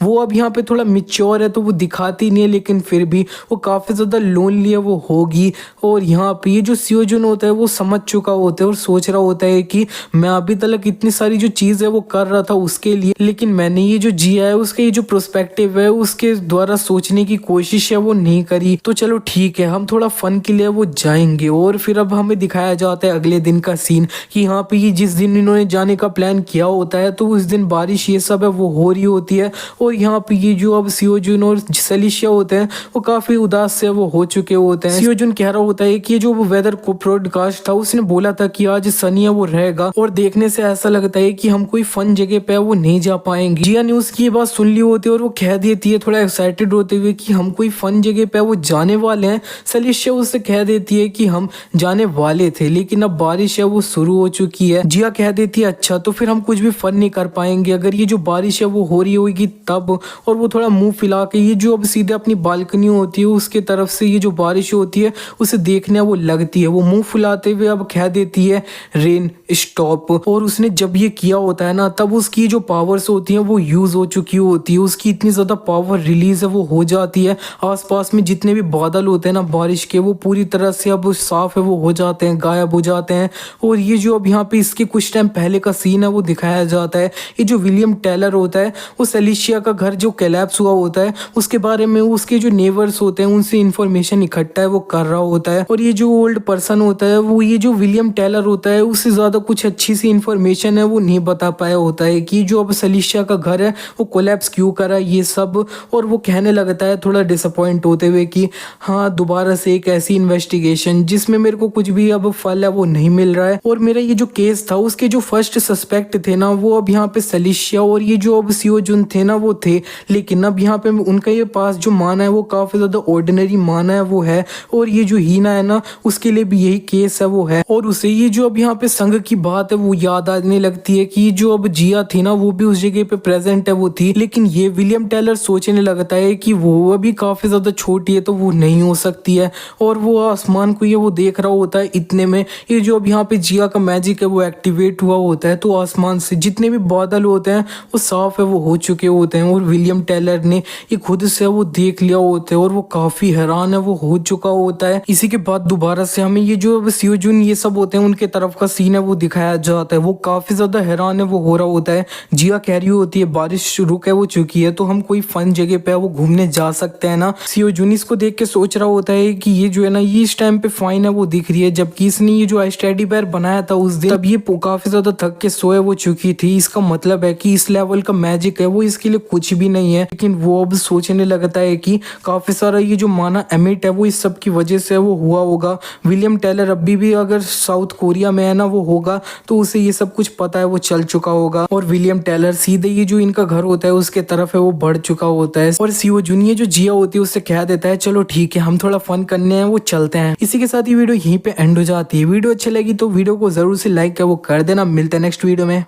वो अब यहाँ पे थोड़ा मिच्योर है तो वो दिखाती नहीं है, लेकिन फिर भी वो काफी ज्यादा लोनली है वो होगी। और यहाँ पे ये जो सीओ जून होता है वो समझ चुका होता है और सोच रहा होता है कि मैं अभी तक इतनी सारी जो चीज है वो कर रहा था उसके लिए, लेकिन मैंने ये जो जिया है उसके ये जो प्रोस्पेक्टिव है उसके द्वारा सोचने की कोशिश है वो नहीं करी, तो चलो ठीक है हम थोड़ा फन के लिए वो जाएंगे। और फिर अब हमें दिखाया जाता है अगले दिन का सीन कि यहाँ पे ये जिस दिन इन्होंने जाने का प्लान किया होता है तो उस दिन बारिश ये सब है वो हो रही होती है, और यहाँ पे ये जो अब सीओ जून और सलिशिया होते हैं वो काफी उदास से वो हो चुके होते हैं। सीओ जून कह रहा होता है कि जो वेदर को ब्रॉडकास्ट था उसने बोला था कि आज सनी है वो रहेगा, और देखने से ऐसा लगता है कि हम कोई फन जगह पे वो नहीं जा पाएंगे। जिया ने उसकी ये बात सुन ली होती है और वो कह देती है थोड़ा एक्साइटेड होते हुए कि हम कोई फन जगह पे वो जाने वाले हैं। सलिशिया उससे कह देती है कि हम जाने वाले थे लेकिन अब बारिश है वो शुरू हो चुकी है। जिया कह देती है अच्छा तो फिर हम कुछ भी फन नहीं कर पाएंगे अगर ये जो बारिश है वो हो रही होगी तब। और वो थोड़ा मुंह फैला के ये जो अब सीधे अपनी बालकनी होती है उसके तरफ से ये जो बारिश होती है उसे देखने वो लगती है, वो मुंह फुलाते हुए अब कह देती है रेन स्टॉप। और उसने जब ये किया होता है ना तब तब उसकी जो पावर्स होती हैं वो यूज हो चुकी होती है, उसकी इतनी ज्यादा पावर रिलीज है वो हो जाती है। आसपास में जितने भी बादल होते हैं ना बारिश के, वो पूरी तरह से अब साफ है वो हो जाते हैं, गायब हो जाते हैं। और ये जो अब यहाँ पे इसके कुछ टाइम पहले का सीन है वो दिखाया जाता है। ये जो विलियम टेलर होता है वो सेलिशिया का घर जो कोलैप्स हुआ होता है उसके बारे में उसके जो नेबर्स होते हैं उनसे इंफॉर्मेशन इकट्ठा है वो कर रहा होता है। और ये जो ओल्ड पर्सन होता है वो ये जो विलियम टेलर होता है उससे ज्यादा कुछ अच्छी सी इंफॉर्मेशन है वो नहीं बता पाया होता है कि जो अब सेलिशिया का घर है वो कोलैप्स क्यों करा ये सब। और वो कहने लगता है थोड़ा डिसअपॉइंट होते हुए कि हाँ दोबारा से एक ऐसी इन्वेस्टिगेशन जिसमें मेरे को कुछ भी अब फल है वो नहीं मिल रहा है। और मेरा ये जो केस था उसके जो फर्स्ट सस्पेक्ट थे ना वो अब यहाँ पे सेलिशिया और ये जो अब सियो जुन थे ना वो थे। लेकिन अब यहाँ पे उनका ये पास जो माना है वो काफी ज्यादा ऑर्डिनरी माना है वो है। और ये जो हीना है ना उसके लिए भी यही केस है वो है। और उसे ये जो अब यहाँ पे संग की बात है वो याद आने लगती है कि जो अब जिया थी ना वो भी उस जगह पे प्रेजेंट है वो थी। लेकिन ये विलियम टेलर सोचने लगता है कि वो अभी काफी ज्यादा छोटी है तो वो नहीं हो सकती है। और वो आसमान को ये वो देख रहा होता है, इतने में ये जो अब यहाँ पे जिया का मैजिक है वो एक्टिवेट हुआ होता है। तो आसमान से जितने भी बादल होते हैं वो साफ है वो हो चुके होते हैं। और विलियम टेलर ने ये खुद से वो देख लिया होता है और वो काफी हैरान है वो हो चुका होता है। इसी के बाद दोबारा से हमें ये जो सियो जुन ये सब होते हैं उनके तरफ का सीन है वो दिखाया जाता है। वो काफी ज्यादा हैरान है वो हो रहा होता है। जिया कह रही होती है बारिश रुक है वो चुकी है तो हम कोई फन जगह पे वो घूमने जा सकते हैं ना। सियो जुन इसको देख के सोच रहा होता है कि ये जो है ना ये इस टाइम पे फाइन है वो दिख रही है, जबकि इसने ये जो आइस टेडी बेयर बनाया था उस दिन तब ये काफी ज्यादा थक के सोए वो चुकी थी। इसका मतलब है कि इस लेवल का मैजिक है वो इसके लिए कुछ भी नहीं है। लेकिन वो अब सोचने लगता है कि काफी सारा ये जो माना एमिट है वो इस सब की वजह से वो हुआ होगा। विलियम टेलर अभी भी अगर साउथ कोरिया में है ना वो होगा तो उसे ये सब कुछ पता है वो चल चुका होगा। और विलियम टेलर सीधे ये जो इनका घर होता है उसके तरफ है वो बढ़ चुका होता है। और सियो जुन ये जो जिया होती है उससे कह देता है चलो ठीक है हम थोड़ा फन करने हैं वो चलते हैं। इसी के साथ ये वीडियो यहीं पे एंड हो जाती है। वीडियो अच्छी लगी तो वीडियो को जरूर से लाइक वो कर देना। मिलते हैं नेक्स्ट वीडियो में।